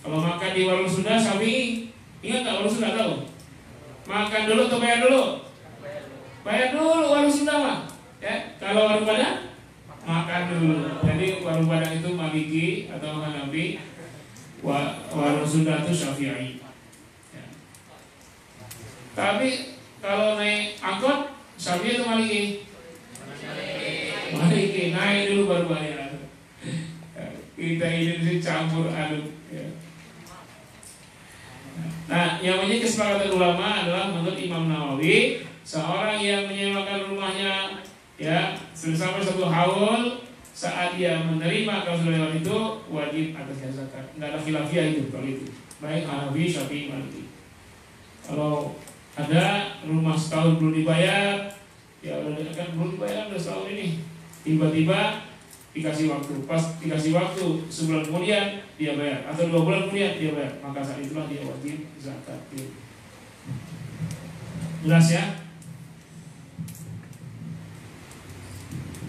Kalau makan di warung Sunda Syafi'i, ingat nggak warung Sunda tahu? Makan dulu atau bayar dulu? Bayar dulu warung Sunda mah. Ya. Kalau warung Padang makan dulu. Jadi warung Padang itu Maliki atau Hanafi. Warung Sunda itu Syafi'i. Ya. Tapi kalau naik angkot Syafi'i itu Maliki. Maliki naik dulu baru bayar. Kita ini campur aduk. Ya. Nah, yang menjadi kesepakatan ulama adalah menurut Imam Nawawi, seorang yang menyewakan rumahnya ya selama 1 haul, saat dia menerima kalau sudah lewat itu wajib atasnya zakat. Nggak ada khilafiyah itu kalau itu. Baik Hanafi, Syafi'i, Maliki. Kalau ada rumah setahun belum dibayar, ya udah kan belum dibayar udah setahun ini. Tiba-tiba dikasih waktu, pas dikasih waktu sebulan kemudian dia bayar atau 2 bulan kemudian dia bayar, maka saat itulah dia wajib zakat. Jelas ya?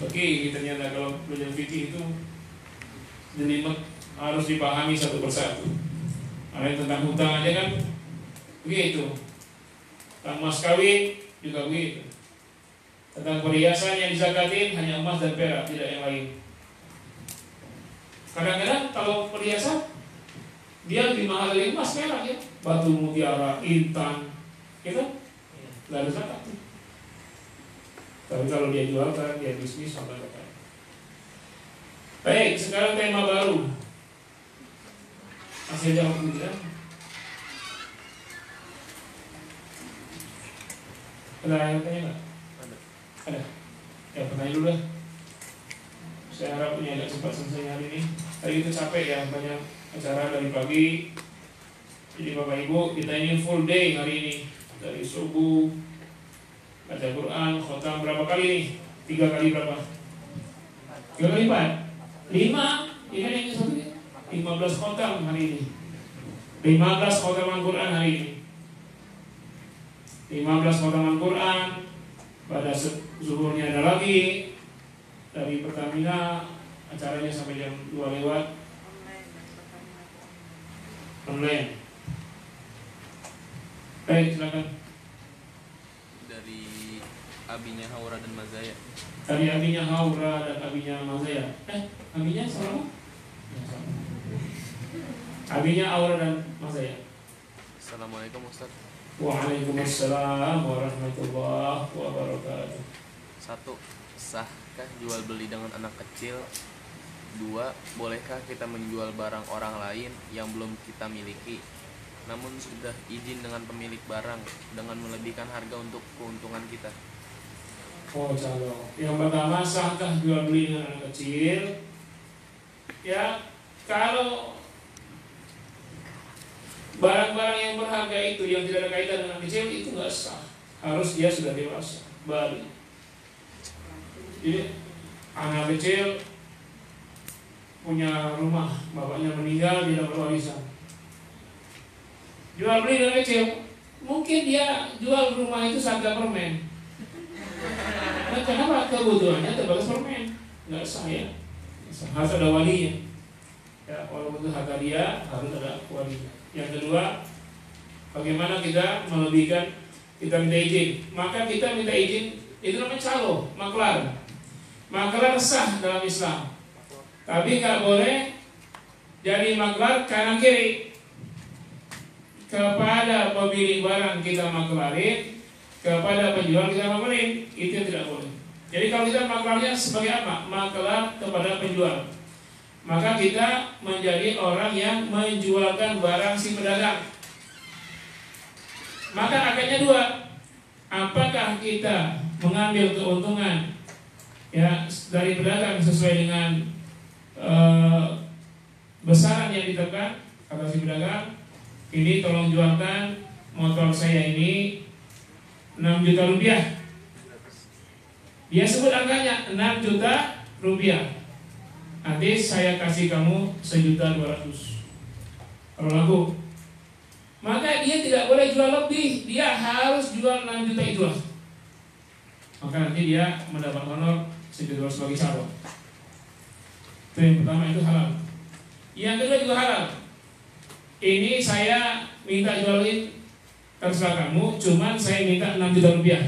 Oke, ternyata kalau belajar fikih itu jelimet harus dipahami satu persatu. Ada tentang hutang aja kan begitu. Tentang mas kawin juga begitu. Tentang perhiasan yang dizakatin hanya emas dan perak, tidak yang lain. Kadang-kadang kalau perhiasan dia lebih mahal dari emas perak ya, batu mutiara, intan, gitu, nggak ada zakat. Tapi kalau dia jual kan dia bisnis sampai zakat. Baik, sekarang tema baru. Masih jawab dulu ya. Ada yang tanya nggak? Ada. Ya pertanyaan dulu lah. Saya harap ini agak cepat selesai hari ini. Tadi itu capek ya, banyak acara dari pagi. Jadi Bapak Ibu, kita ini full day hari ini. Dari subuh, baca Quran, khotam berapa kali nih? 3 kali berapa? 3 kali 4? 5? Iya kan yang satu ya? 15 khotam hari ini. 15 khotaman Quran hari ini. 15 khotaman Quran. Pada zuhurnya ada lagi. Dari Pertamina acaranya sampai jam 2 lewat online. Baik, silakan.
Dari abinya Haura dan Mazaya.
Dari abinya Haura dan abinya Mazaya. Abinya sama? Abinya Haura dan Mazaya.
Assalamualaikum Ustaz.
Waalaikumsalam warahmatullahi wabarakatuh.
1. Sahkah jual beli dengan anak kecil? 2. Bolehkah kita menjual barang orang lain yang belum kita miliki, namun sudah izin dengan pemilik barang dengan melebihkan harga untuk keuntungan kita?
Oh, calon. Yang pertama, sahkah jual beli dengan anak kecil? Ya, kalau barang-barang yang berharga itu yang tidak ada kaitan dengan kecil itu nggak sah. Harus dia sudah dewasa, balik. Jadi anak kecil punya rumah, bapaknya meninggal, dia dapat warisan. Jual beli dengan kecil, mungkin dia jual rumah itu seharga permen. Nah, kenapa kebutuhannya terbatas permen? Nggak sah ya. Harus ada walinya. Ya, walaupun itu harga dia harus ada walinya. Yang kedua, bagaimana kita melebihkan kita minta izin, maka kita minta izin, itu namanya calo, maklar. Maklar sah dalam Islam, tapi nggak boleh jadi maklar kanan kiri. Kepada pemilik barang kita maklarin, kepada penjual kita maklarin, itu yang tidak boleh. Jadi kalau kita maklarnya sebagai apa? Maklar kepada penjual, maka kita menjadi orang yang menjualkan barang si pedagang. Maka akadnya dua. Apakah kita mengambil keuntungan ya dari pedagang sesuai dengan besaran yang ditetapkan, kata si pedagang, ini tolong jualkan motor saya ini 6 juta rupiah. Dia sebut angkanya 6 juta rupiah. Nanti saya kasih kamu 1.200.000 kalau laku. Maka dia tidak boleh jual lebih, dia harus jual 6 juta itu. Maka nanti dia mendapat honor 1.200.000 sebagai calo. Itu yang pertama, itu halal. Yang kedua juga halal. Ini saya minta jualin, terserah kamu, cuman saya minta 6 juta rupiah.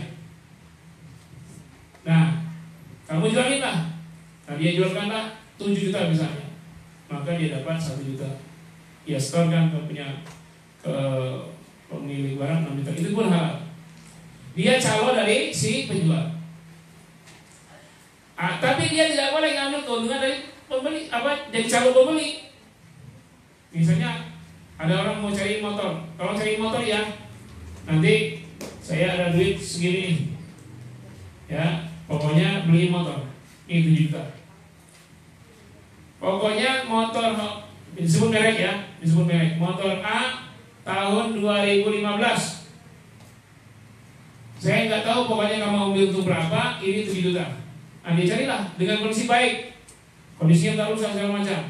Nah, kamu jualin lah. Nah, dia jualkan lah 7 juta misalnya, maka dia dapat 1 juta. Ya setorkan ke pemilik barang 6 juta, itu pun halal. Dia calo dari si penjual. Tapi dia tidak boleh ngambil keuntungan dari pembeli, jadi calo pembeli. Misalnya ada orang mau cari motor, kalau cari motor ya, nanti saya ada duit segini, ya pokoknya beli motor ini 7 juta. Pokoknya motor, disebut merek ya, disebut merek, motor A tahun 2015. Saya nggak tahu, pokoknya kamu ambil untuk berapa, ini 7 juta. Nah dia carilah dengan kondisi baik, kondisinya nggak rusak segala macam.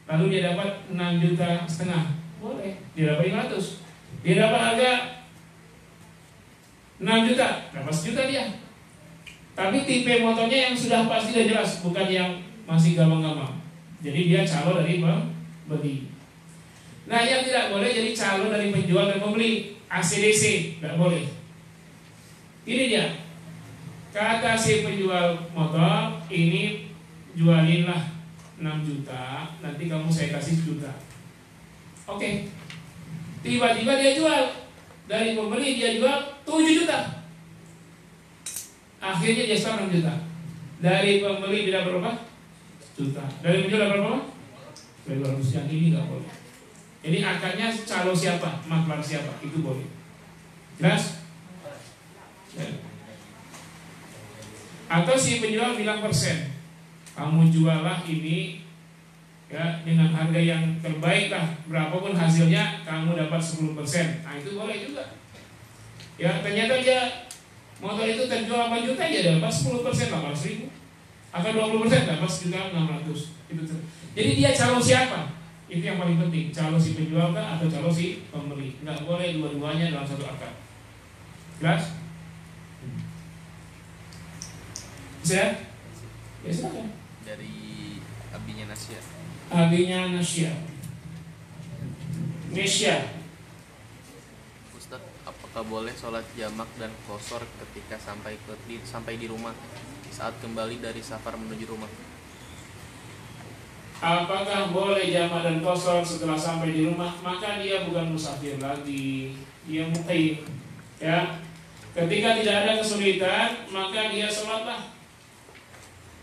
Lalu dia dapat 6,5 juta, boleh. Dia dapat 500. Dia dapat harga 6 juta, dapat 1 juta dia. Tapi tipe motornya yang sudah pasti dan jelas, bukan yang masih gampang-gampang. Jadi dia calo dari pembeli. Nah yang tidak boleh jadi calo dari penjual dan pembeli, ACDC, tidak boleh. Ini dia, kata si penjual motor, ini jualinlah 6 juta, nanti kamu saya kasih 1 juta. Oke. Tiba-tiba dia jual, dari pembeli dia jual 7 juta. Akhirnya dia setor 6 juta. Dari pembeli dia berapa? 1 juta. Dari penjual berapa? 200. Yang ini nggak boleh. Jadi akadnya calo siapa, maklar siapa, itu boleh. Jelas? Ya. Atau si penjual bilang persen, kamu jualah ini ya dengan harga yang terbaik lah, berapapun hasilnya kamu dapat 10%. Nah itu boleh juga. Ya ternyata dia motor itu terjual 8 juta, ya dapat 10%, 800.000. Atau 20% dapat 1.600.000. Itu. Jadi dia calo siapa? Itu yang paling penting, calo si penjual kah atau calo si pembeli. Nggak boleh dua-duanya dalam satu akad. Jelas? Bisa? Ya silakan.
Dari abinya Nasya.
Abinya Nasya. Nesya.
Ustaz, apakah boleh sholat jamak dan qashar ketika sampai di rumah saat kembali dari safar menuju rumah?
Apakah boleh jamak dan qashar setelah sampai di rumah? Maka dia bukan musafir lagi, dia muqim. Ya, ketika tidak ada kesulitan, maka dia sholatlah.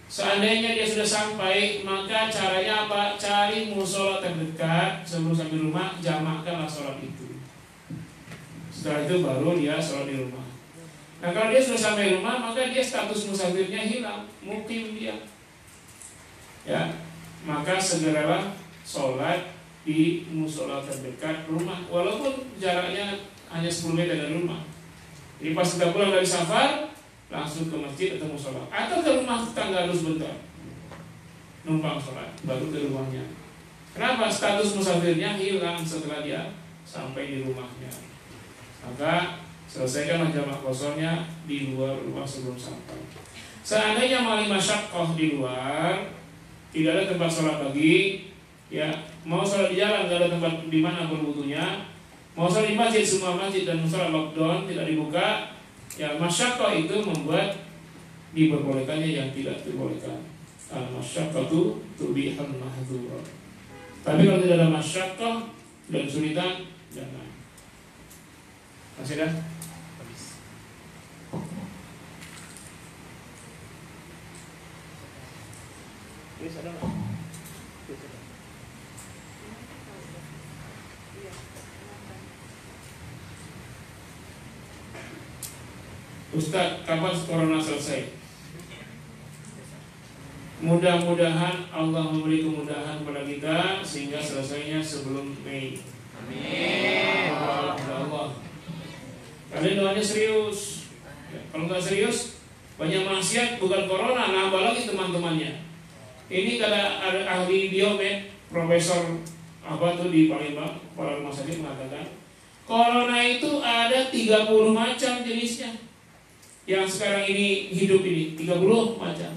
Seandainya dia sudah sampai, maka caranya apa? Cari musola terdekat sebelum sampai rumah, jamakkanlah sholat itu. Setelah itu baru dia sholat di rumah. Nah kalau dia sudah sampai rumah, maka dia status musafirnya hilang, muqim dia. Ya, maka segeralah sholat di musola terdekat rumah, walaupun jaraknya hanya 10 meter dari rumah. Jadi pas kita pulang dari safar, langsung ke masjid atau musola, atau ke rumah tetangga dulu sebentar, numpang sholat, baru ke rumahnya. Kenapa? Status musafirnya hilang setelah dia sampai di rumahnya. Maka selesaikanlah jamak qasharnya di luar rumah sebelum sampai. Seandainya mali masyaqqah di luar, tidak ada tempat sholat lagi, ya mau sholat di jalan, nggak ada tempat di mana berwudunya, Mau sholat di masjid, semua masjid dan musola lockdown tidak dibuka, ya masyaqqah itu membuat diperbolehkannya yang tidak diperbolehkan. Al-masyaqqatu tubihul mahdzurat. Tapi kalau tidak ada masyaqqah dan kesulitan, jangan. Masih ada?
Habis.
Yes, ada nggak? Ustaz, kapan corona selesai? Mudah-mudahan Allah memberi kemudahan kepada kita sehingga selesainya sebelum Mei. Amin. Allah. Kalian doanya serius. Ya, kalau nggak serius, banyak maksiat bukan corona, nambah lagi teman-temannya. Ini kata ada ahli biomed, profesor apa tuh di Palembang, kepala rumah sakit mengatakan, corona itu ada 30 macam jenisnya. Yang sekarang ini hidup ini 30 macam.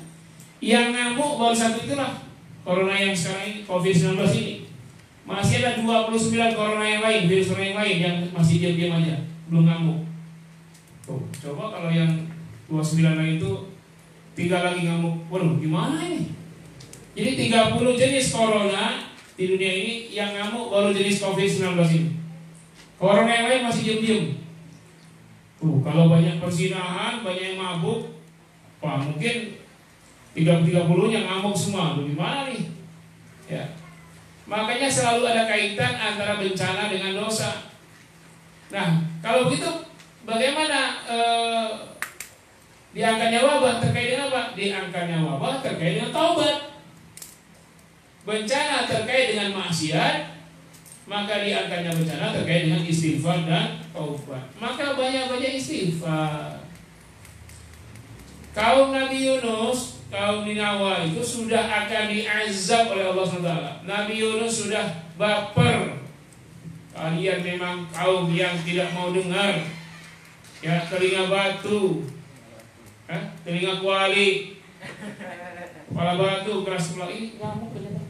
Yang ngamuk baru satu itulah corona yang sekarang ini, COVID-19 ini. Masih ada 29 corona yang lain, virus corona yang lain yang masih diam-diam aja, belum ngamuk. Tuh, coba kalau yang 29 lain itu 3 lagi ngamuk. Waduh, gimana ini? Jadi 30 jenis corona di dunia ini yang ngamuk baru jenis COVID-19 ini. Corona yang lain masih diam-diam. Tuh, kalau banyak persinahan, banyak yang mabuk, wah mungkin 30-nya ngamuk semua. Gimana nih? Ya. Makanya selalu ada kaitan antara bencana dengan dosa. Nah, kalau begitu bagaimana diangkatnya wabah terkait dengan apa? Diangkatnya wabah terkait dengan taubat. Bencana terkait dengan maksiat, maka diangkatnya bencana terkait dengan istighfar dan taubat. Maka banyak-banyak istighfar. Kaum Nabi Yunus, kaum Ninawa itu sudah akan diazab oleh Allah SWT. Nabi Yunus sudah baper. Kalian memang kaum yang tidak mau dengar. Ya, telinga batu, telinga kuali, kepala batu, keras kepala. Ini nyamuk ternyata.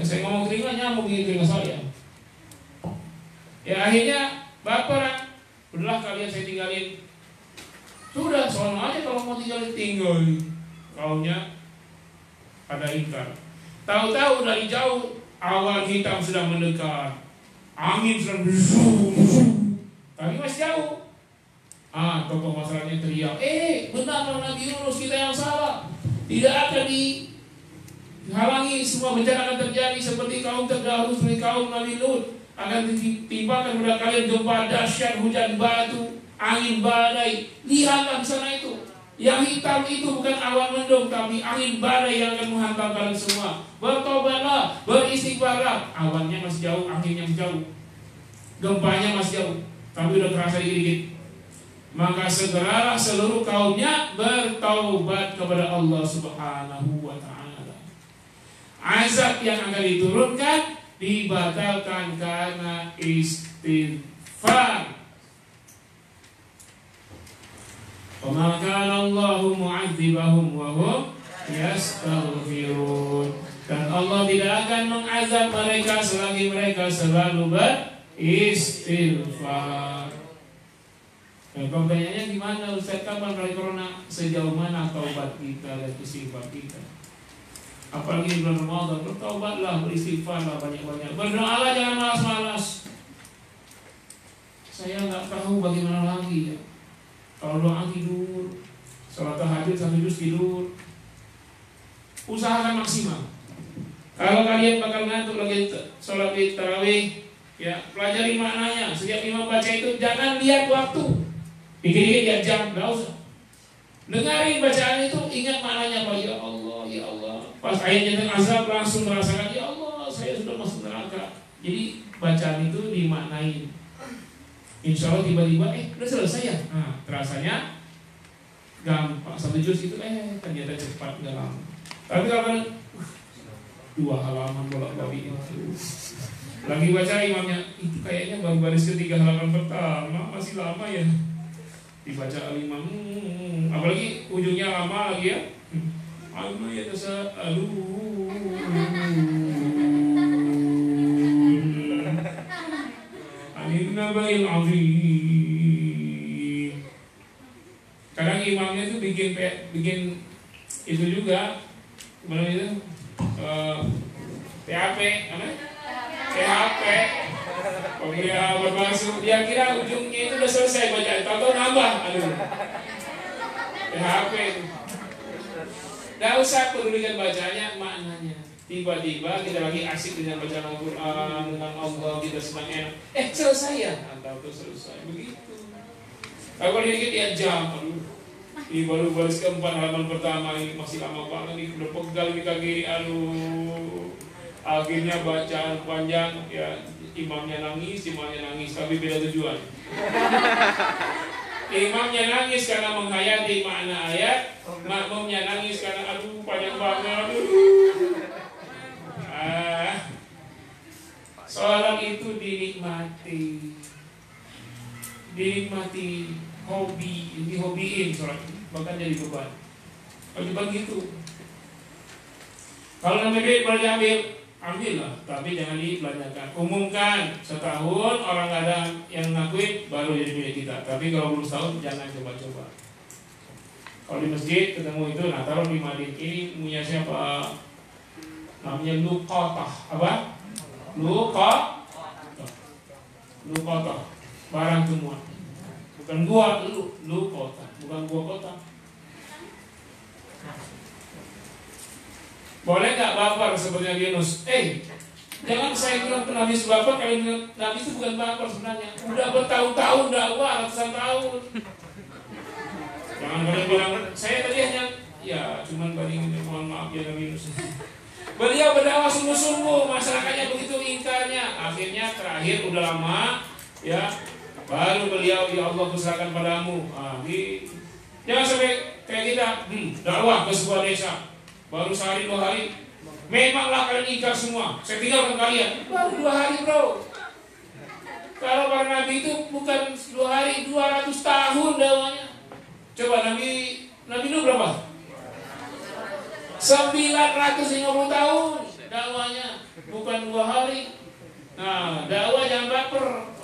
Saya ngomong telinga nyamuk di telinga saya. Ya akhirnya baperan. Udahlah kalian saya tinggalin. Sudah, soal aja kalau mau tinggal. Kaumnya ada ingkar. Tahu-tahu dari jauh awan hitam sudah mendekat. Angin sudah tapi masih jauh. Tokoh masyarakatnya teriak, benar Nabi Yunus, kita yang salah. Tidak akan dihalangi, semua bencana akan terjadi seperti kaum terdahulu, seperti kaum Nabi Lut. Akan ditimpakan kepada kalian gempa dahsyat, hujan batu, angin badai. Lihatlah di sana itu. Yang hitam itu bukan awan mendung, tapi angin badai yang akan menghantam kalian semua. Bertobatlah, beristighfarlah. Awannya masih jauh, anginnya masih jauh, gempanya masih jauh, tapi udah terasa dikit-dikit. Maka segeralah seluruh kaumnya bertaubat kepada Allah Subhanahu wa ta'ala. Azab yang akan diturunkan dibatalkan karena istighfar. Wa kana Allahu mu'adzibahum wa hum yastaghfirun. Dan Allah tidak akan mengazab mereka selagi mereka selalu beristighfar. Nah, pertanyaannya gimana Ustaz, kapan dari corona? Sejauh mana taubat kita dan istighfar kita? Apalagi di bulan Ramadan, bertaubatlah, beristighfarlah banyak-banyak. Berdoalah, jangan malas-malas. Saya nggak tahu bagaimana lagi ya. Kalau doa tidur, sholat tahajud sambil tidur, usahakan maksimal. Kalau kalian bakal ngantuk lagi sholat tarawih, ya pelajari maknanya. Setiap imam baca itu jangan lihat waktu, dikit-dikit lihat jam, nggak usah. Dengarin bacaan itu, ingat maknanya apa? Ya Allah, ya Allah. Pas ayatnya tentang azab langsung merasakan, ya Allah, saya sudah masuk neraka. Jadi bacaan itu dimaknain. Insya Allah tiba-tiba, udah selesai ya. Nah, terasanya gampang. Satu juz itu, ternyata cepat, nggak lama. Tapi kalau 2 halaman bolak-balik itu, lagi baca imamnya, itu kayaknya baru baris ke-3 halaman pertama, masih lama ya. Dibaca imam, apalagi ujungnya lama lagi ya. Amma yatasaalun. anil naba'il azim. Kadang imamnya itu bikin itu juga, gimana itu? PHP, apa? PHP. Pembelian bermasuk. Dia kira ujungnya itu udah selesai baca, tahu nambah, aduh. PHP itu. Gak usah pedulikan bacanya, maknanya. Tiba-tiba kita lagi asik dengan bacaan Al-Quran, dengan Allah, kita senang enak. Selesai ya? Atau tuh selesai. Begitu. Kalau dikit ya jam, aduh. Ini baru baris keempat halaman pertama, ini masih lama banget, ini udah pegal di kaki ini, aduh. Akhirnya bacaan panjang, ya imamnya nangis, tapi beda tujuan. Imamnya nangis karena menghayati makna ayat, makmumnya nangis karena aduh panjang banget, aduh. Sholat itu dinikmati hobi, dihobiin sholat, bahkan jadi beban. Kalau beban gitu. Kalau namanya duit boleh diambil, ambillah, tapi jangan dibelanjakan. Umumkan setahun orang nggak ada yang ngakuin baru jadi milik kita. Tapi kalau belum setahun jangan coba-coba. Kalau di masjid ketemu itu, nah taruh di madin ini punya siapa? Namanya luqatah. Apa? Luqatah. Barang temuan. Bukan gua, luqatah. Bukan gua kota. Boleh nggak baper seperti Yunus? Jangan saya bilang Nabi itu baper, kalau Nabi itu bukan baper sebenarnya. Udah bertahun-tahun dakwah, ratusan tahun. Jangan kalian bilang, saya tadi hanya, ya cuman tadi mohon maaf ya Nabi Yunus. Beliau berdakwah sungguh-sungguh, masyarakatnya begitu ingkarnya. Akhirnya terakhir udah lama, ya baru beliau, ya Allah kuserahkan padamu. Jangan sampai kayak kita, dakwah ke sebuah desa. Baru sehari 2 hari, memanglah kalian ingkar semua. Saya tinggalkan kalian. Baru 2 hari bro. Kalau para nabi itu bukan 2 hari, 200 tahun dakwahnya. Coba Nabi Nuh berapa? 950 tahun dakwahnya, bukan 2 hari. Nah, dakwah jangan baper.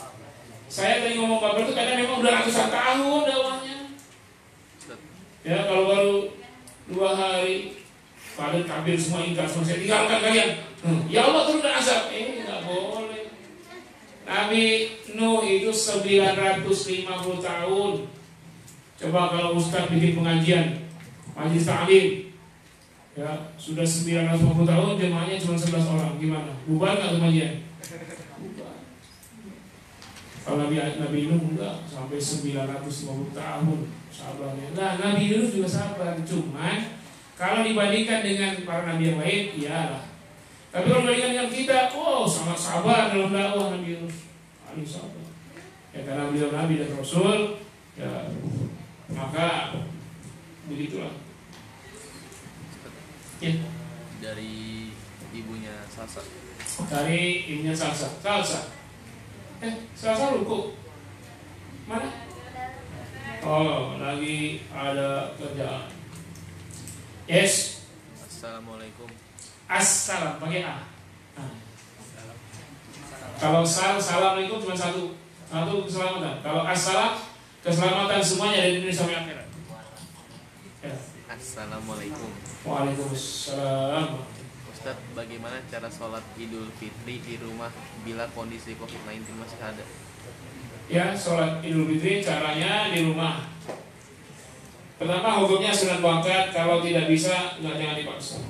Saya tadi ngomong baper itu karena memang udah ratusan tahun dakwahnya. Ya kalau baru 2 hari. Kalian kafir semua, ingkar semua, saya tinggalkan kalian. Ya Allah turunkan azab. Nggak boleh. Nabi Nuh itu 950 tahun. Coba kalau Ustaz bikin pengajian, majlis ta'lim, ya sudah 950 tahun, jemaahnya cuma 11 orang, gimana? Bubar nggak pengajian? Bubar. Kalau Nabi Nuh enggak, sampai 950 tahun sabarnya. Nah, Nabi Nuh juga sabar, cuman kalau dibandingkan dengan para nabi yang lain, iyalah. Tapi kalau dibandingkan dengan kita, sangat sabar dalam dakwah Nabi Yunus. Sabar. Ya karena beliau nabi dan rasul, ya maka begitulah. Ya.
Dari ibunya Salsa.
Dari ibunya Salsa. Salsa ruku. Mana? Lagi ada kerjaan. Yes.
Assalamualaikum.
Assalam pakai A. Kalau assalamualaikum cuma satu keselamatan. Kalau assalam keselamatan semuanya dari dunia sampai akhirat. Ya.
Assalamualaikum.
Waalaikumsalam.
Ustaz, bagaimana cara sholat Idul Fitri di rumah bila kondisi COVID-19 masih ada?
Ya, sholat Idul Fitri caranya di rumah. Pertama hukumnya sunat muakkad, kalau tidak bisa jangan dipaksa.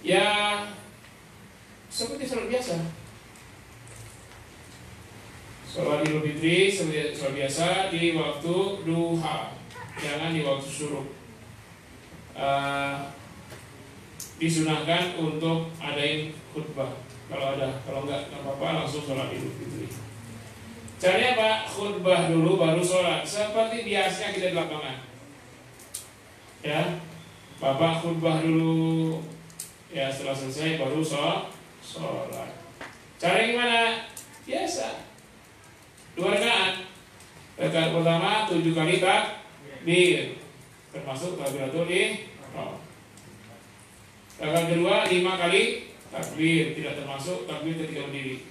Ya seperti sholat biasa. Sholat Idul Fitri seperti sholat biasa di waktu duha, jangan di waktu syuruk. Disunahkan untuk adain khutbah. Kalau ada, kalau enggak apa-apa langsung sholat Idul Fitri. Caranya Pak, khutbah dulu baru sholat. Seperti biasanya kita di lapangan. Ya, Bapak khutbah dulu. Ya, setelah selesai baru sholat. Cara gimana? Biasa. 2 rakaat. Rakaat pertama 7 kali takbir, termasuk takbiratul ihram. Rakaat kedua 5 kali takbir, tidak termasuk takbir ketika berdiri.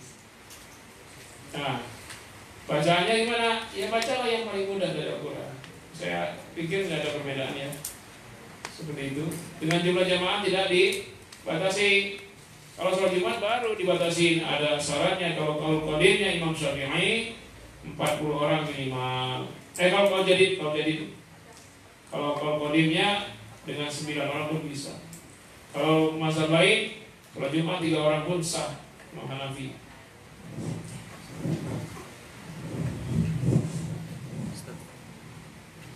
Nah, bacaannya gimana? Ya bacalah yang paling mudah dari Al-Quran. Saya pikir nggak ada perbedaan ya. Seperti itu. Dengan jumlah jamaah tidak dibatasi. Kalau sholat Jumat baru dibatasi, ada syaratnya. Kalau qadirnya Imam Syafi'i 40 orang minimal. Kalau qadirnya dengan 9 orang pun bisa. Kalau mazhab lain, sholat Jumat 3 orang pun sah. Imam Hanafi.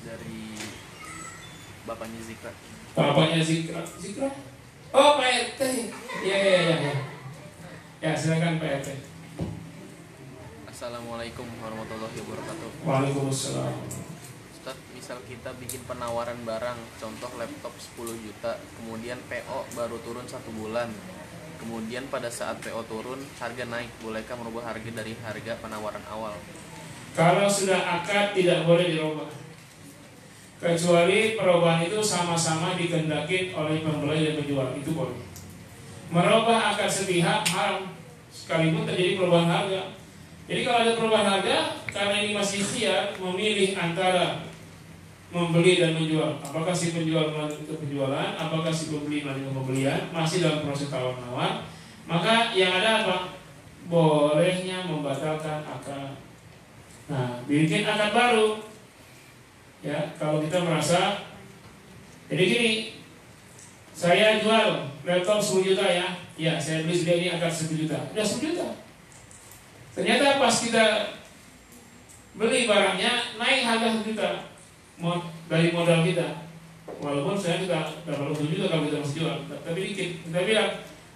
Dari bapaknya Zikra.
Bapaknya Zikra. Oh, Pak RT. Ya. Ya, silakan Pak RT.
Assalamualaikum warahmatullahi wabarakatuh.
Waalaikumsalam.
Ustaz, misal kita bikin penawaran barang, contoh laptop 10 juta, kemudian PO baru turun 1 bulan. Kemudian pada saat PO turun, harga naik, bolehkah merubah harga dari harga penawaran awal?
Kalau sudah akad tidak boleh dirubah. Kecuali perubahan itu sama-sama dikehendaki oleh pembeli dan penjual, itu boleh. Merubah akad sepihak haram, sekalipun terjadi perubahan harga. Jadi kalau ada perubahan harga, karena ini masih khiyar memilih antara membeli dan menjual. Apakah si penjual melanjutkan ke penjualan, apakah si pembeli melanjutkan pembelian, masih dalam proses tawar-menawar. Maka yang ada apa? Bolehnya membatalkan akad. Nah, bikin akad baru. Ya, kalau kita merasa, jadi gini, saya jual laptop 10 juta ya. Ya, saya beli sudah ini akad 10 juta. Udah 10 juta. Ternyata pas kita beli barangnya naik harga 1 juta dari modal kita. Walaupun saya kita dapat untung juga kalau kita masih jual, tapi dikit. Kita bilang,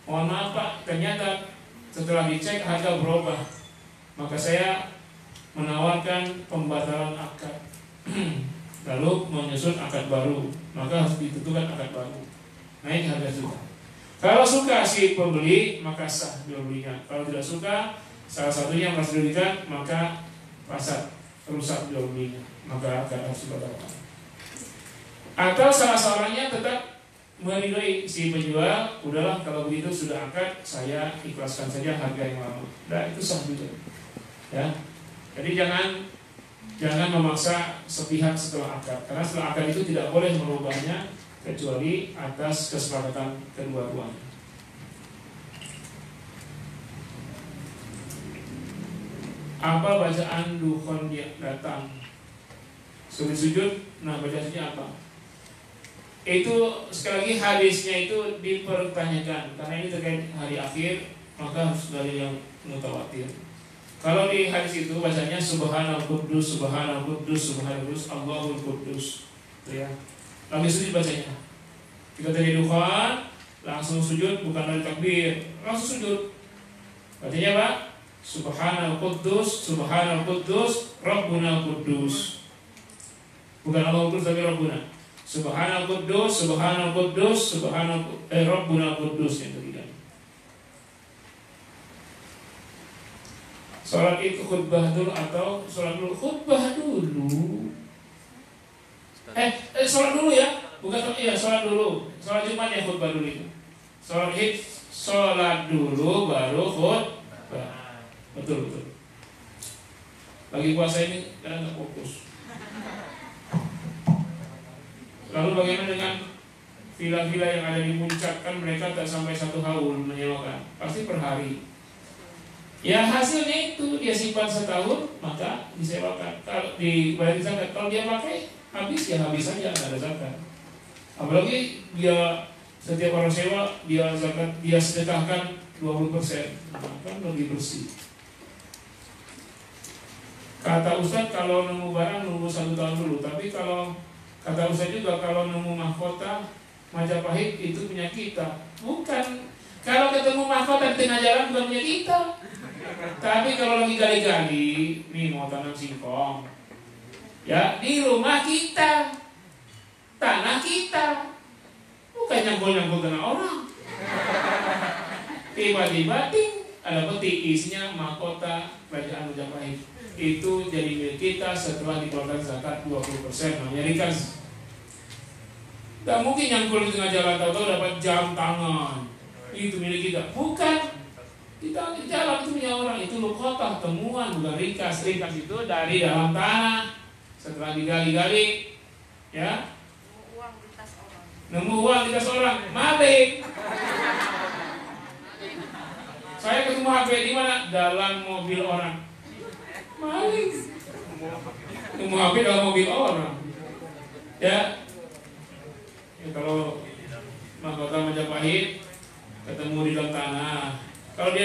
mohon maaf Pak, ternyata setelah dicek harga berubah. Maka saya menawarkan pembatalan akad. Lalu menyusun akad baru, maka harus ditentukan akad baru. Naik harga juta. Kalau suka si pembeli, maka sah jual belinya. Kalau tidak suka, salah satunya merasa dirugikan, maka fasad, rusak jual belinya, maka akan harus dibatalkan. Atau salah seorangnya tetap meridai si penjual, udahlah kalau begitu sudah akad, saya ikhlaskan saja harga yang lama. Nah itu sah juga. Ya, jadi jangan memaksa sepihak setelah akad, karena setelah akad itu tidak boleh merubahnya kecuali atas kesepakatan kedua-duanya. Apa bacaan dukhon dia datang? Sujud, nah bacaannya apa? Itu sekali lagi hadisnya itu dipertanyakan, karena ini terkait hari akhir, maka harus dari yang mutawatir. Kalau di hadis itu bacanya Subhanal Quddus, Subhanal Quddus, Subhanal Quddus, Allahul Quddus. Ya. Lagi sujud bacanya. Jika tadi dukhon, langsung sujud, bukan dari takbir, langsung sujud. Bacanya apa? Subhanal Quddus, Subhanal Quddus, Rabbunal Quddus. Bukan Allahul Quddus tapi Rabbuna. Subhanal Quddus, Subhanal Quddus, Rabbunal Quddus yang ketiga. Salat itu khutbah dulu atau salat dulu? Khutbah dulu. Salat dulu ya, bukan iya salat dulu. Salat Jumat ya khutbah dulu itu. Salat Id salat dulu baru khutbah. Betul. Lagi puasa ini kadang nggak fokus. Lalu bagaimana dengan villa-villa yang ada di puncak, kan mereka tak sampai 1 haul menyewakan, pasti per hari. Ya hasilnya itu dia simpan setahun, maka disewakan. Kalau dibayar zakat, kalau dia pakai habis ya habis saja, nggak ada zakat. Apalagi dia setiap orang sewa dia zakat, dia sedekahkan 20%, kan lebih bersih. Kata Ustadz kalau nemu barang nunggu 1 tahun dulu, tapi kalau kata Ustadz juga kalau nemu mahkota Majapahit itu punya kita. Bukan, kalau ketemu mahkota di tengah jalan bukan punya kita. Tapi kalau lagi gali-gali, nih mau tanam singkong, ya di rumah kita, tanah kita, bukan nyangkul-nyangkul tanah orang. Tiba-tiba ada peti isinya mahkota kerajaan Majapahit. Itu jadi milik kita setelah dikeluarkan zakat 20%, namanya rikas. Gak mungkin nyangkul di tengah jalan tahu-tahu dapat jam tangan, itu milik kita. Bukan, kita di jalan itu milik punya orang itu luqatah, temuan, bukan rikas. Rikas itu dari dalam tanah setelah digali-gali, ya, nemu uang di tas orang, maling. Saya ketemu HP di mana? Dalam mobil orang, maling. Nemu HP dalam mobil orang, ya. Kalau mahkota Majapahit ketemu di dalam tanah. Kalau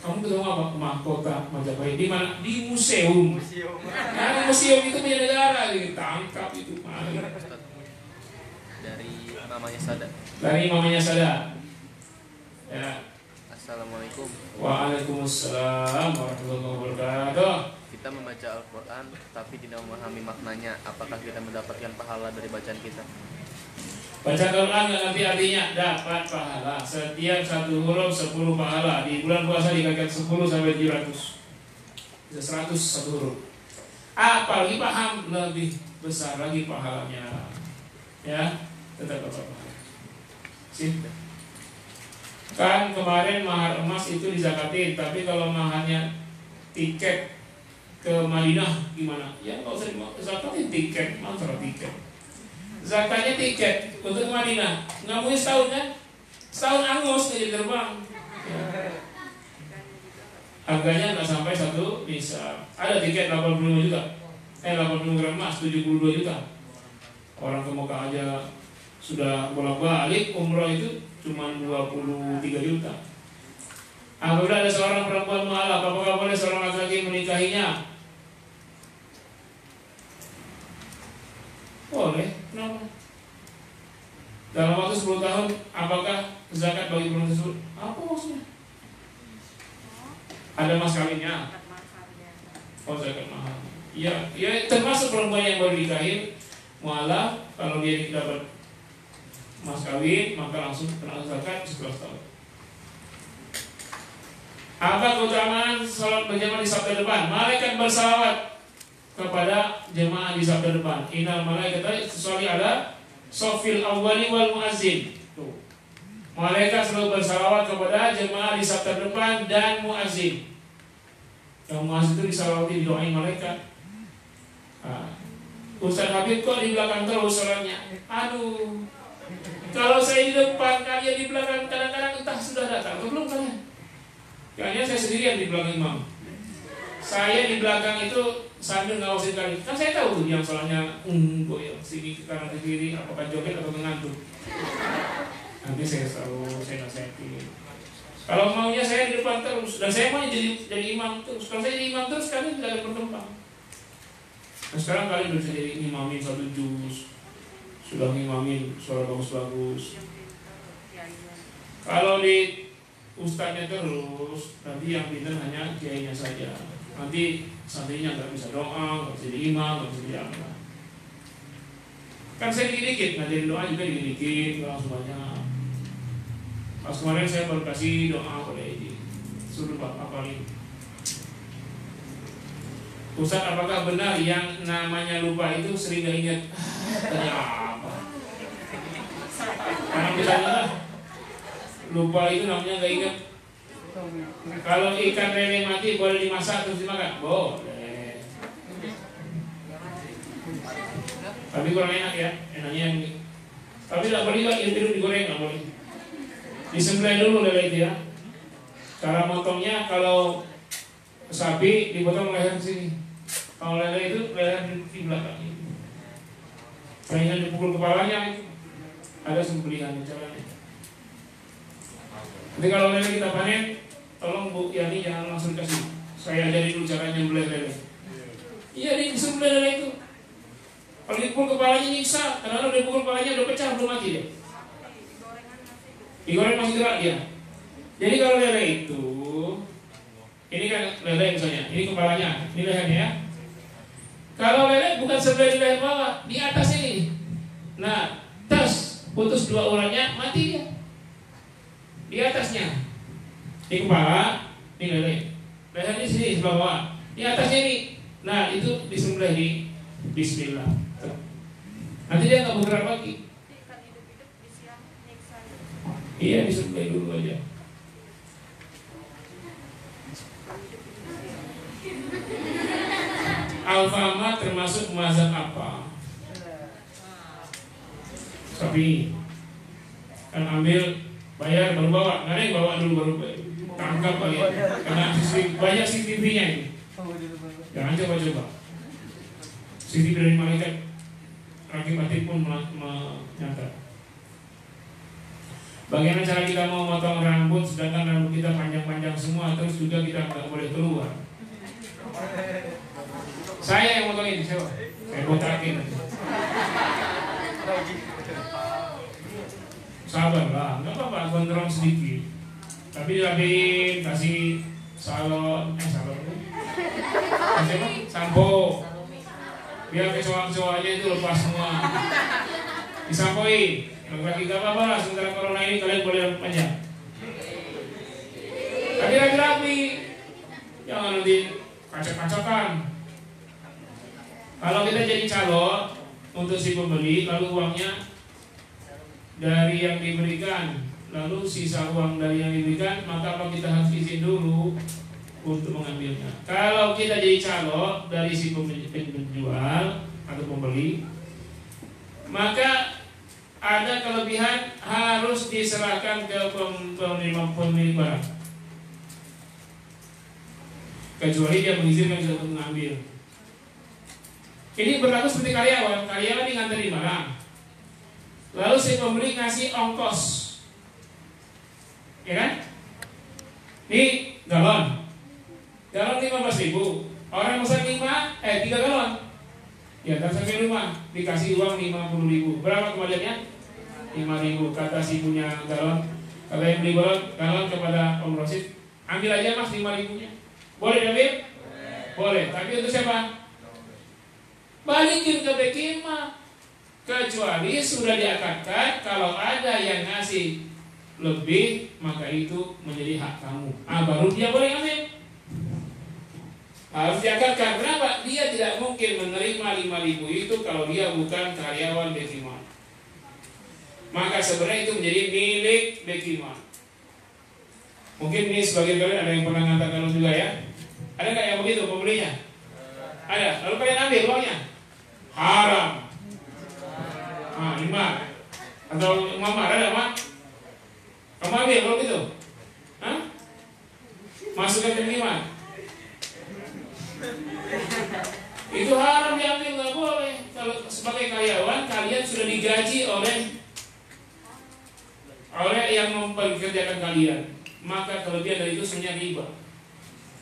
kamu ketemu apa? Mahkota Majapahit di mana? Di museum. Nah, museum itu punya negara, ditangkap itu maling.
Dari mamanya Sada.
Dari mamanya Sada. Ya.
Assalamualaikum.
Waalaikumsalam warahmatullahi wabarakatuh.
Kita membaca Al-Quran tapi tidak memahami maknanya. Apakah kita mendapatkan pahala dari bacaan kita?
Baca Quran nggak ngerti artinya, dapat pahala. Setiap satu huruf 10 pahala. Di bulan puasa dikalikan 10 sampai 700. Bisa 100 satu huruf. Apalagi paham, lebih besar lagi pahalanya. Ya, tetap dapat pahala. Sip. Kan kemarin mahar emas itu dizakatin, tapi kalau maharnya tiket ke Madinah gimana? Ya nggak usah zakatin tiket, masalah tiket. Zakatnya tiket untuk ke Madinah, nggak mungkin setahun kan? Setahun angus jadi terbang. Ya. Harganya nggak sampai 1 nisab. Ada tiket 85 juta, 80 gram emas 72 juta. Orang ke Mekah aja sudah bolak-balik, umroh itu cuma 23 juta. Apabila ada seorang perempuan mu'alaf, apakah boleh seorang laki-laki menikahinya? Boleh, kenapa? Dalam waktu 10 tahun, apakah zakat bagi perempuan tersebut? Apa maksudnya? Ada mas kawinnya? Oh, zakat mahar. Ya, termasuk perempuan yang baru nikahin mu'alaf, kalau dia dapat mas kawin, maka langsung kena zakat 11 tahun. Apa keutamaan salat berjamaah di sabda depan? Malaikat bersalawat kepada jemaah di sabda depan. Innal malaikata tusalli ala safil awwali wal muazzin. Tuh. Malaikat selalu bersalawat kepada jemaah di sabda depan dan muazzin. Yang muazzin itu disalawati, didoain malaikat. Ustaz Habib kok di belakang terus salatnya? Aduh. Kalau saya di depan, kalian di belakang, kadang-kadang entah sudah datang atau belum kalian. Kayaknya saya sendirian di belakang imam. Saya di belakang itu sambil ngawasin kalian. Kan saya tahu tuh yang soalnya goyang sini ke kanan ke kiri, apakah joget atau mengantuk. Nanti saya nasihatin. Kalau maunya saya di depan terus, dan saya mau jadi imam terus. Kalau saya jadi imam terus, kalian tidak akan berkembang. Nah sekarang kalian bisa jadi imamin 1 juz, sudah ngimamin suara bagus-bagus. Kalau di ustadznya terus, nanti yang pintar hanya kiainya saja. Nanti santrinya nggak bisa doa, nggak bisa jadi imam, nggak bisa jadi apa. Kan saya dikit-dikit ngajarin doa juga dikit-dikit, nggak langsung banyak. Pas kemarin saya baru kasih doa pada ini, suruh apalin. Ustaz, apakah benar yang namanya lupa itu sering gak ingat? Tanya apa? Karena misalnya lupa itu namanya gak ingat. Kalau ikan lele mati boleh dimasak terus dimakan? Boleh. Tapi kurang enak ya, enaknya yang ini. Tapi tidak boleh juga yang digoreng, nggak boleh. Disembelih dulu lele itu ya. Cara motongnya kalau sapi dipotong leher sini. Kalau lele itu leher di belakang ini. Kayaknya dipukul kepalanya itu. Ada sembelihan caranya. Nanti kalau lele kita panen, tolong Bu Yani jangan langsung kasih. Saya ajari dulu caranya nyembelih lele. Iya, disembelih lele itu. Kalau dipukul kepalanya nyiksa, karena udah dipukul kepalanya udah pecah belum mati dia. Digoreng masih gerak dia. Jadi kalau lele itu, ini kan lele misalnya, ini kepalanya, ini lehernya ya. Kalau lele bukan sebelah di leher bawah, di atas ini. Nah, tas putus 2 uratnya, mati dia. Di atasnya, di kepala, ini lele. Lehernya sini sebelah bawah, di atasnya ini. Nah, itu disembelih di Bismillah. Nanti dia nggak bergerak lagi. Iya, disembelih dulu aja. Alfamart termasuk mazhab apa? Tapi kan ambil, bayar, baru bawa. Nggak ada yang bawa dulu baru tangkap kalian. Karena banyak CCTV-nya ini. Jangan coba-coba. CCTV dari malaikat Rakib Atid pun menyata. Bagaimana cara kita mau motong rambut sedangkan rambut kita panjang-panjang semua, terus juga kita nggak boleh keluar. Saya yang motongin, siapa? Saya botakin. Sabar lah, nggak apa-apa, gondrong sedikit. Tapi dirapiin, kasih salon, kasih apa? Sampo. Biar kecoa-kecoanya itu lepas semua. Disampoin. Lagi gak apa-apa lah, sementara corona ini kalian boleh rambut panjang. Tapi rapi-rapi, jangan nanti kacak-kacakan. Kalau kita jadi calo untuk si pembeli, lalu uangnya dari yang diberikan, lalu sisa uang dari yang diberikan, maka apa kita harus izin dulu untuk mengambilnya. Kalau kita jadi calo dari si penjual atau pembeli, maka ada kelebihan harus diserahkan ke pemilik barang, kecuali dia mengizinkan kita untuk mengambil. Ini berlaku seperti karyawan. Karyawan ini nganterin barang, lalu si pembeli ngasih ongkos, ya kan? Ini galon 15.000, orang pesan 3 galon, ya datang sampai rumah dikasih uang 50.000. Berapa kembaliannya? 5.000. Kata si punya galon, kata yang beli galon kepada Om Rosid, ambil aja mas 5.000-nya. Boleh diambil? Boleh. Tapi untuk siapa? Balikin ke Bekima. Kecuali sudah diakadkan kalau ada yang ngasih lebih, maka itu menjadi hak kamu. Baru dia boleh ambil. Harus diakadkan. Kenapa? Dia tidak mungkin menerima 5.000 itu kalau dia bukan karyawan Bekima. Maka sebenarnya itu menjadi milik Bekima. Mungkin ini sebagian kalian ada yang pernah ngantar galon juga ya. Ada nggak yang begitu pembelinya? Ada. Lalu kalian ambil uangnya? Haram. 5 atau mama ada mak? Kamu ambil kalau gitu? Masukkan ke Bekima. Itu haram diambil, nggak boleh. Kalau sebagai karyawan kalian sudah digaji oleh yang mempekerjakan kalian, maka kelebihan dari itu sebenarnya riba.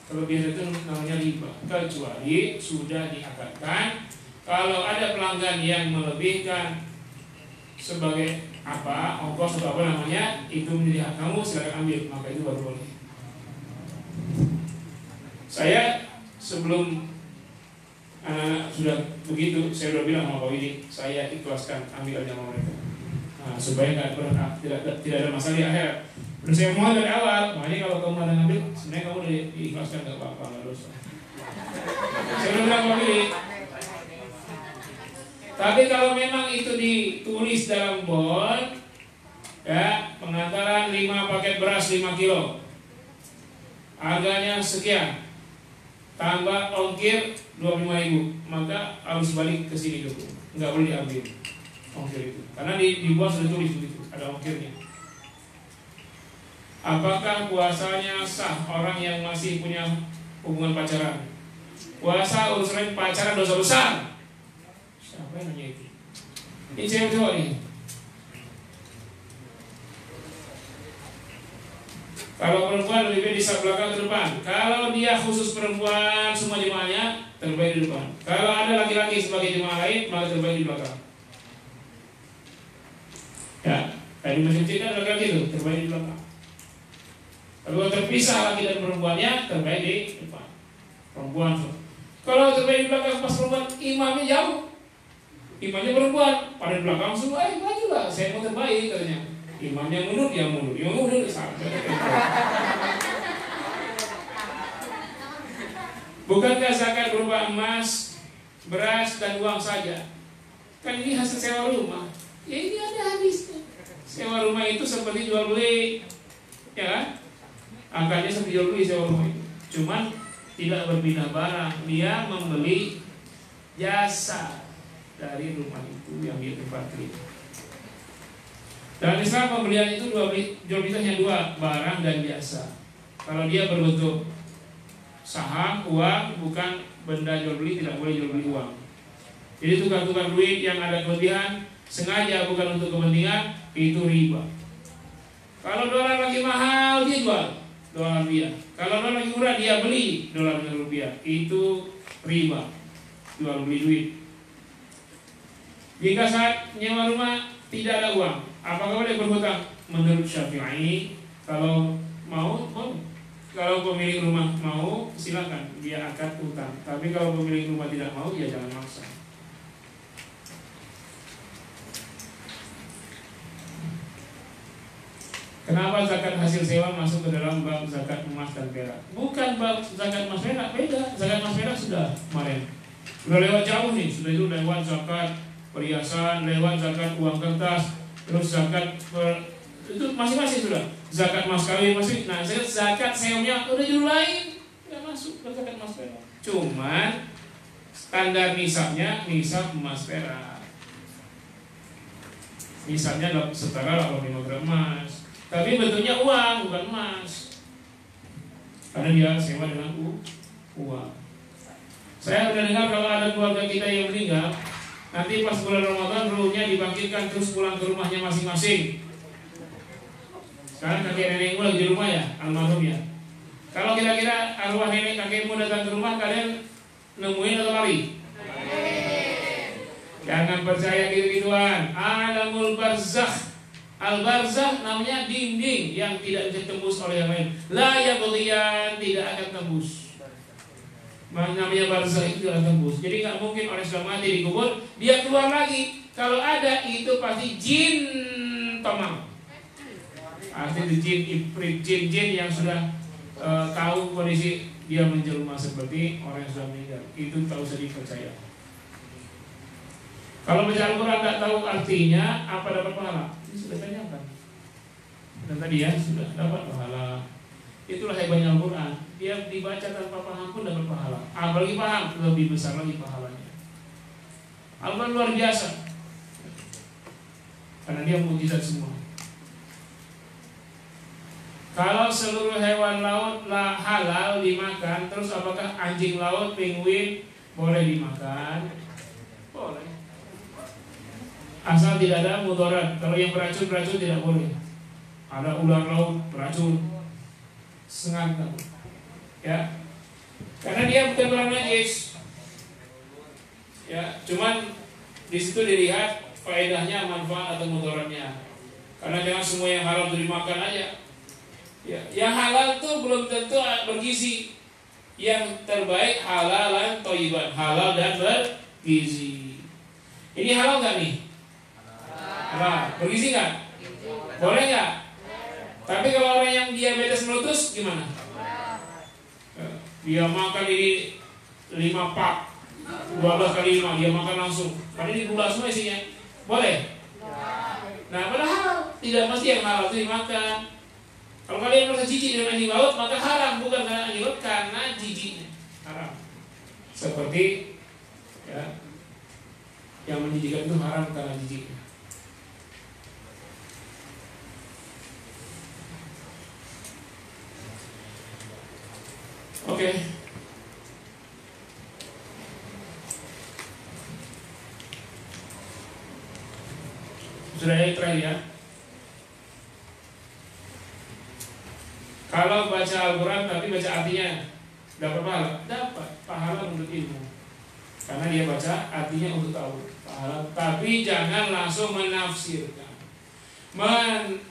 Kelebihan itu namanya riba, kecuali sudah diakadkan. Kalau ada pelanggan yang melebihkan sebagai ongkos atau apa namanya, itu menjadi hak kamu, silakan ambil, maka itu baru boleh. Saya sebelum anak-anak sudah begitu, saya sudah bilang sama Pak Widi, saya ikhlaskan ambil aja sama mereka, supaya tidak ada masalah di akhirat. Udah saya mohon dari awal, makanya kalau kamu ada ngambil, sebenarnya kamu udah diikhlaskan, gak apa-apa, gak dosa. Saya udah bilang Pak Widi. Tapi kalau memang itu ditulis dalam bon, ya, pengantaran 5 paket beras 5 kilo, harganya sekian, tambah ongkir 25.000, maka harus balik ke sini dulu, nggak boleh diambil ongkir itu, karena di bos sudah tulis begitu, ada ongkirnya. Apakah puasanya sah orang yang masih punya hubungan pacaran? Puasa urusan pacaran dosa besar. Siapa yang nanya itu? Ini cewek cowok nih. Kalau perempuan lebih baik di belakang ke depan. Kalau dia khusus perempuan semua jemaahnya terbaik di depan. Kalau ada laki-laki sebagai jemaah lain maka terbaik di belakang. Ya, kayak di masjid kan laki-laki itu terbaik di belakang. Kalau terpisah laki dan perempuannya terbaik di depan. Perempuan. Kalau terbaik di belakang pas perempuan imamnya jauh. Imamnya perempuan, pada di belakang semua, maju lah, saya mau terbaik katanya. Imamnya mundur, dia mundur, imam mundur, sampai. Bukankah zakat berupa emas, beras, dan uang saja? Kan ini hasil sewa rumah. Ya ini ada hadisnya. Sewa rumah itu seperti jual beli, ya kan? Angkanya seperti jual beli sewa rumah itu. Cuman tidak berpindah barang, dia membeli jasa dari rumah itu yang dia tempati. Dalam Islam pembelian itu jual beli hanya dua, barang dan jasa. Kalau dia berbentuk saham, uang, bukan benda jual beli, tidak boleh jual beli uang. Jadi tukar-tukar duit yang ada kelebihan sengaja bukan untuk kepentingan, itu riba. Kalau dolar lagi mahal dia jual dolar rupiah. Kalau dolar lagi murah dia beli dolar dengan rupiah, itu riba, jual beli duit. Jika saat nyewa rumah tidak ada uang, apakah boleh berhutang? Menurut Syafi'i, kalau mau. Kalau pemilik rumah mau, silakan dia akad utang. Tapi kalau pemilik rumah tidak mau, ya jangan maksa. Kenapa zakat hasil sewa masuk ke dalam bab zakat emas dan perak? Bukan bab zakat emas perak, beda. Zakat emas perak sudah kemarin. Sudah lewat jauh nih, sudah itu lewat zakat perhiasan, lewat zakat uang kertas, terus zakat itu masing-masing sudah. Zakat mas kawin masih. Nah, zakat sewanya udah judul lain, nggak masuk ke zakat emas perak. Cuman standar nisabnya nisab emas perak. Nisabnya setara 85 gram emas. Tapi bentuknya uang bukan emas. Karena dia sewa dengan uang. Saya sudah dengar kalau ada keluarga kita yang meninggal, nanti pas bulan Ramadan ruhnya dibangkitkan terus pulang ke rumahnya masing-masing. Sekarang kakek nenekmu lagi di rumah ya, almarhum ya. Kalau kira-kira arwah nenek kakekmu datang ke rumah, kalian nemuin atau lari? Jangan percaya gitu-gituan. Alamul barzakh. Al-barzakh namanya dinding yang tidak bisa tembus oleh yang lain. La yabghiyan, tidak akan tembus. Namanya barzakh itu tidak tembus. Jadi nggak mungkin orang sudah mati dikubur dia keluar lagi. Kalau ada itu pasti jin tomang. Artinya jin yang sudah tahu kondisi dia menjelma seperti orang yang sudah meninggal. Itu tak usah dipercaya. Kalau baca Al-Quran tidak tahu artinya, apa dapat pahala? Ini sudah tanyakan. Dan tadi ya sudah dapat pahala. Itulah hebatnya Al-Quran. Dia dibaca tanpa paham pun dapat pahala. Apalagi paham, lebih besar lagi pahalanya. Al-Quran luar biasa. Karena dia mukjizat semua. Kalau seluruh hewan laut halal dimakan, terus apakah anjing laut, penguin boleh dimakan? Boleh. Asal tidak ada mudarat. Kalau yang beracun tidak boleh. Ada ular laut beracun, sengat kamu. Ya, karena dia bukan barang najis. Ya, cuman di situ dilihat faedahnya, manfaat atau mudaratnya. Karena jangan semua yang halal dimakan aja. Ya, yang halal tuh belum tentu bergizi. Yang terbaik halalan thayyiban, halal dan bergizi. Ini halal nggak nih? Halal. Bergizi nggak? Boleh nggak? Tapi kalau orang yang diabetes meletus gimana? Dia makan ini 5 pak, 12 kali 5 dia makan langsung. Karena ini gula semua isinya. Boleh? Nah, padahal tidak mesti yang halal itu dimakan. Kalau kalian merasa jijik dengan anjing laut, maka haram. Bukan karena anjing laut, karena jijiknya haram. Seperti ya, yang menjijikkan itu haram karena jijiknya. Oke. Sudah yang terakhir ya. Kalau baca Al-Quran tapi baca artinya, dapat pahala? Dapat pahala untuk ilmu. Karena dia baca artinya untuk tahu pahala. Tapi jangan langsung menafsirkan,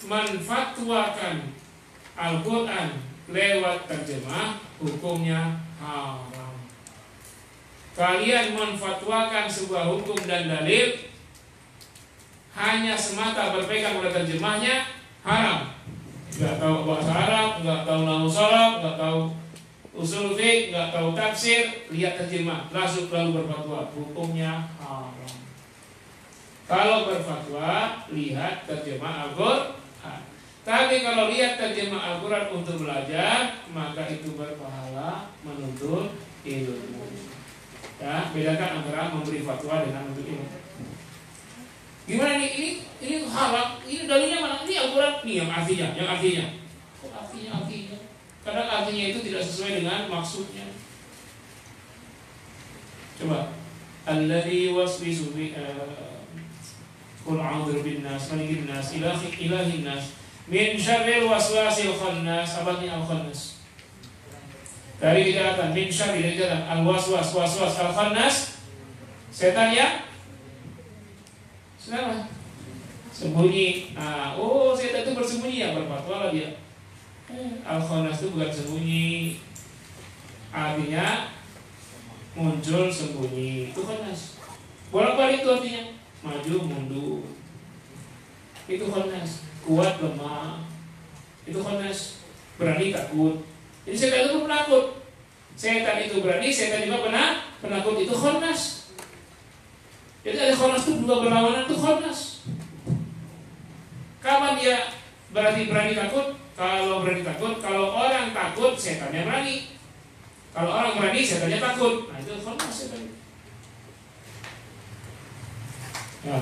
menfatwakan Al-Quran lewat terjemah, hukumnya haram. Kalian menfatwakan sebuah hukum dan dalil hanya semata berpegang pada terjemahnya, haram. Nggak tahu bahasa Arab, nggak tahu nahwu sharaf, nggak tahu usul fiqh, nggak tahu tafsir, lihat terjemah, lalu berfatwa, hukumnya haram. Kalau berfatwa, lihat terjemah Al-Quran. Tapi kalau lihat terjemah Al-Quran untuk belajar, maka itu berpahala menuntut ilmu. Ya, bedakan antara memberi fatwa dengan menuntut ilmu. Gimana nih? Ini halal, ini dalilnya mana? Ini Al-Quran, nih yang artinya. Kok artinya? Kadang artinya itu tidak sesuai dengan maksudnya. Coba, alladzi waswisu bi qul a'udzu binnas malikin nas ilahin nas min syarril waswasil khannas. Apa artinya al-khannas? Dari kejahatan, min syarri dari kejahatan, al-waswas al-khannas, setan ya. Kenapa? Sembunyi. Setan itu bersembunyi ya, berfatwa lah dia. Al-khannas itu bukan sembunyi, artinya muncul sembunyi, itu khannas. Bolak-balik itu artinya maju mundur, itu khannas. Kuat lemah, itu khannas. Berani takut. Jadi setan itu penakut. Setan itu berani, setan juga penakut, itu khannas. Jadi ada khannas itu dua berlawanan, itu khannas. Kapan dia berani takut? Kalau berani takut, kalau orang takut, setannya berani. Kalau orang berani, setannya takut. Nah itu khannas setan. Ya,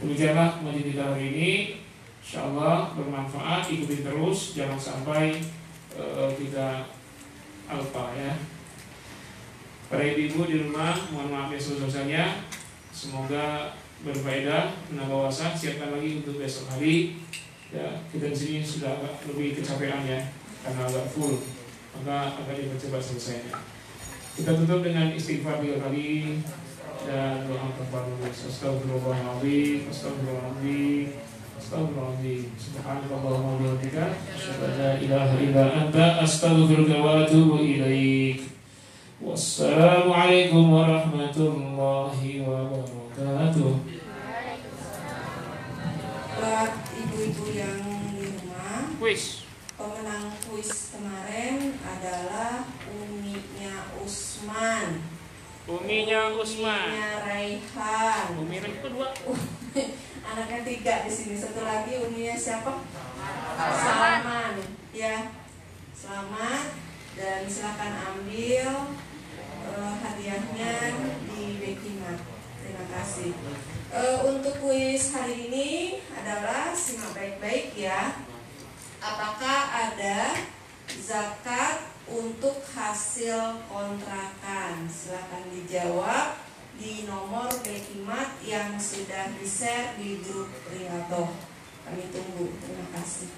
demikianlah majelis kita hari ini. InsyaAllah bermanfaat, ikutin terus, jangan sampai kita alpa ya. Para ibu di rumah, mohon maaf ya dosanya. Semoga berfaedah, menambah wawasan. Siapkan lagi untuk besok hari. Ya, kita di sini sudah agak lebih kecapean ya, karena agak full. Maka agak dipercepat selesainya. Kita tutup dengan istighfar 3 kali dan doa tabarruk. Astagfirullahaladzim, astagfirullahaladzim, astagfirullahaladzim. Subhanallahumma wa bihamdika, asyhadu an la ilaha illa anta, astaghfiruka wa atubu ilaik. Wassalamualaikum warahmatullahi wabarakatuh.
Buat ibu-ibu yang di rumah,
Kuis.
pemenang kuis kemarin adalah Uminya Usman,
Uminya Usman,
Uminya Raihan,
Umi yang kedua.
anaknya 3 di sini. Satu lagi Uminya siapa? Salman. Ya, selamat dan silakan ambil hadiahnya di Bekimat. Terima kasih. Untuk kuis hari ini adalah simak baik-baik ya. Apakah ada zakat untuk hasil kontrakan? Silakan dijawab di nomor Bekimat yang sudah di-share di grup Riyadoh. Kami tunggu. Terima kasih.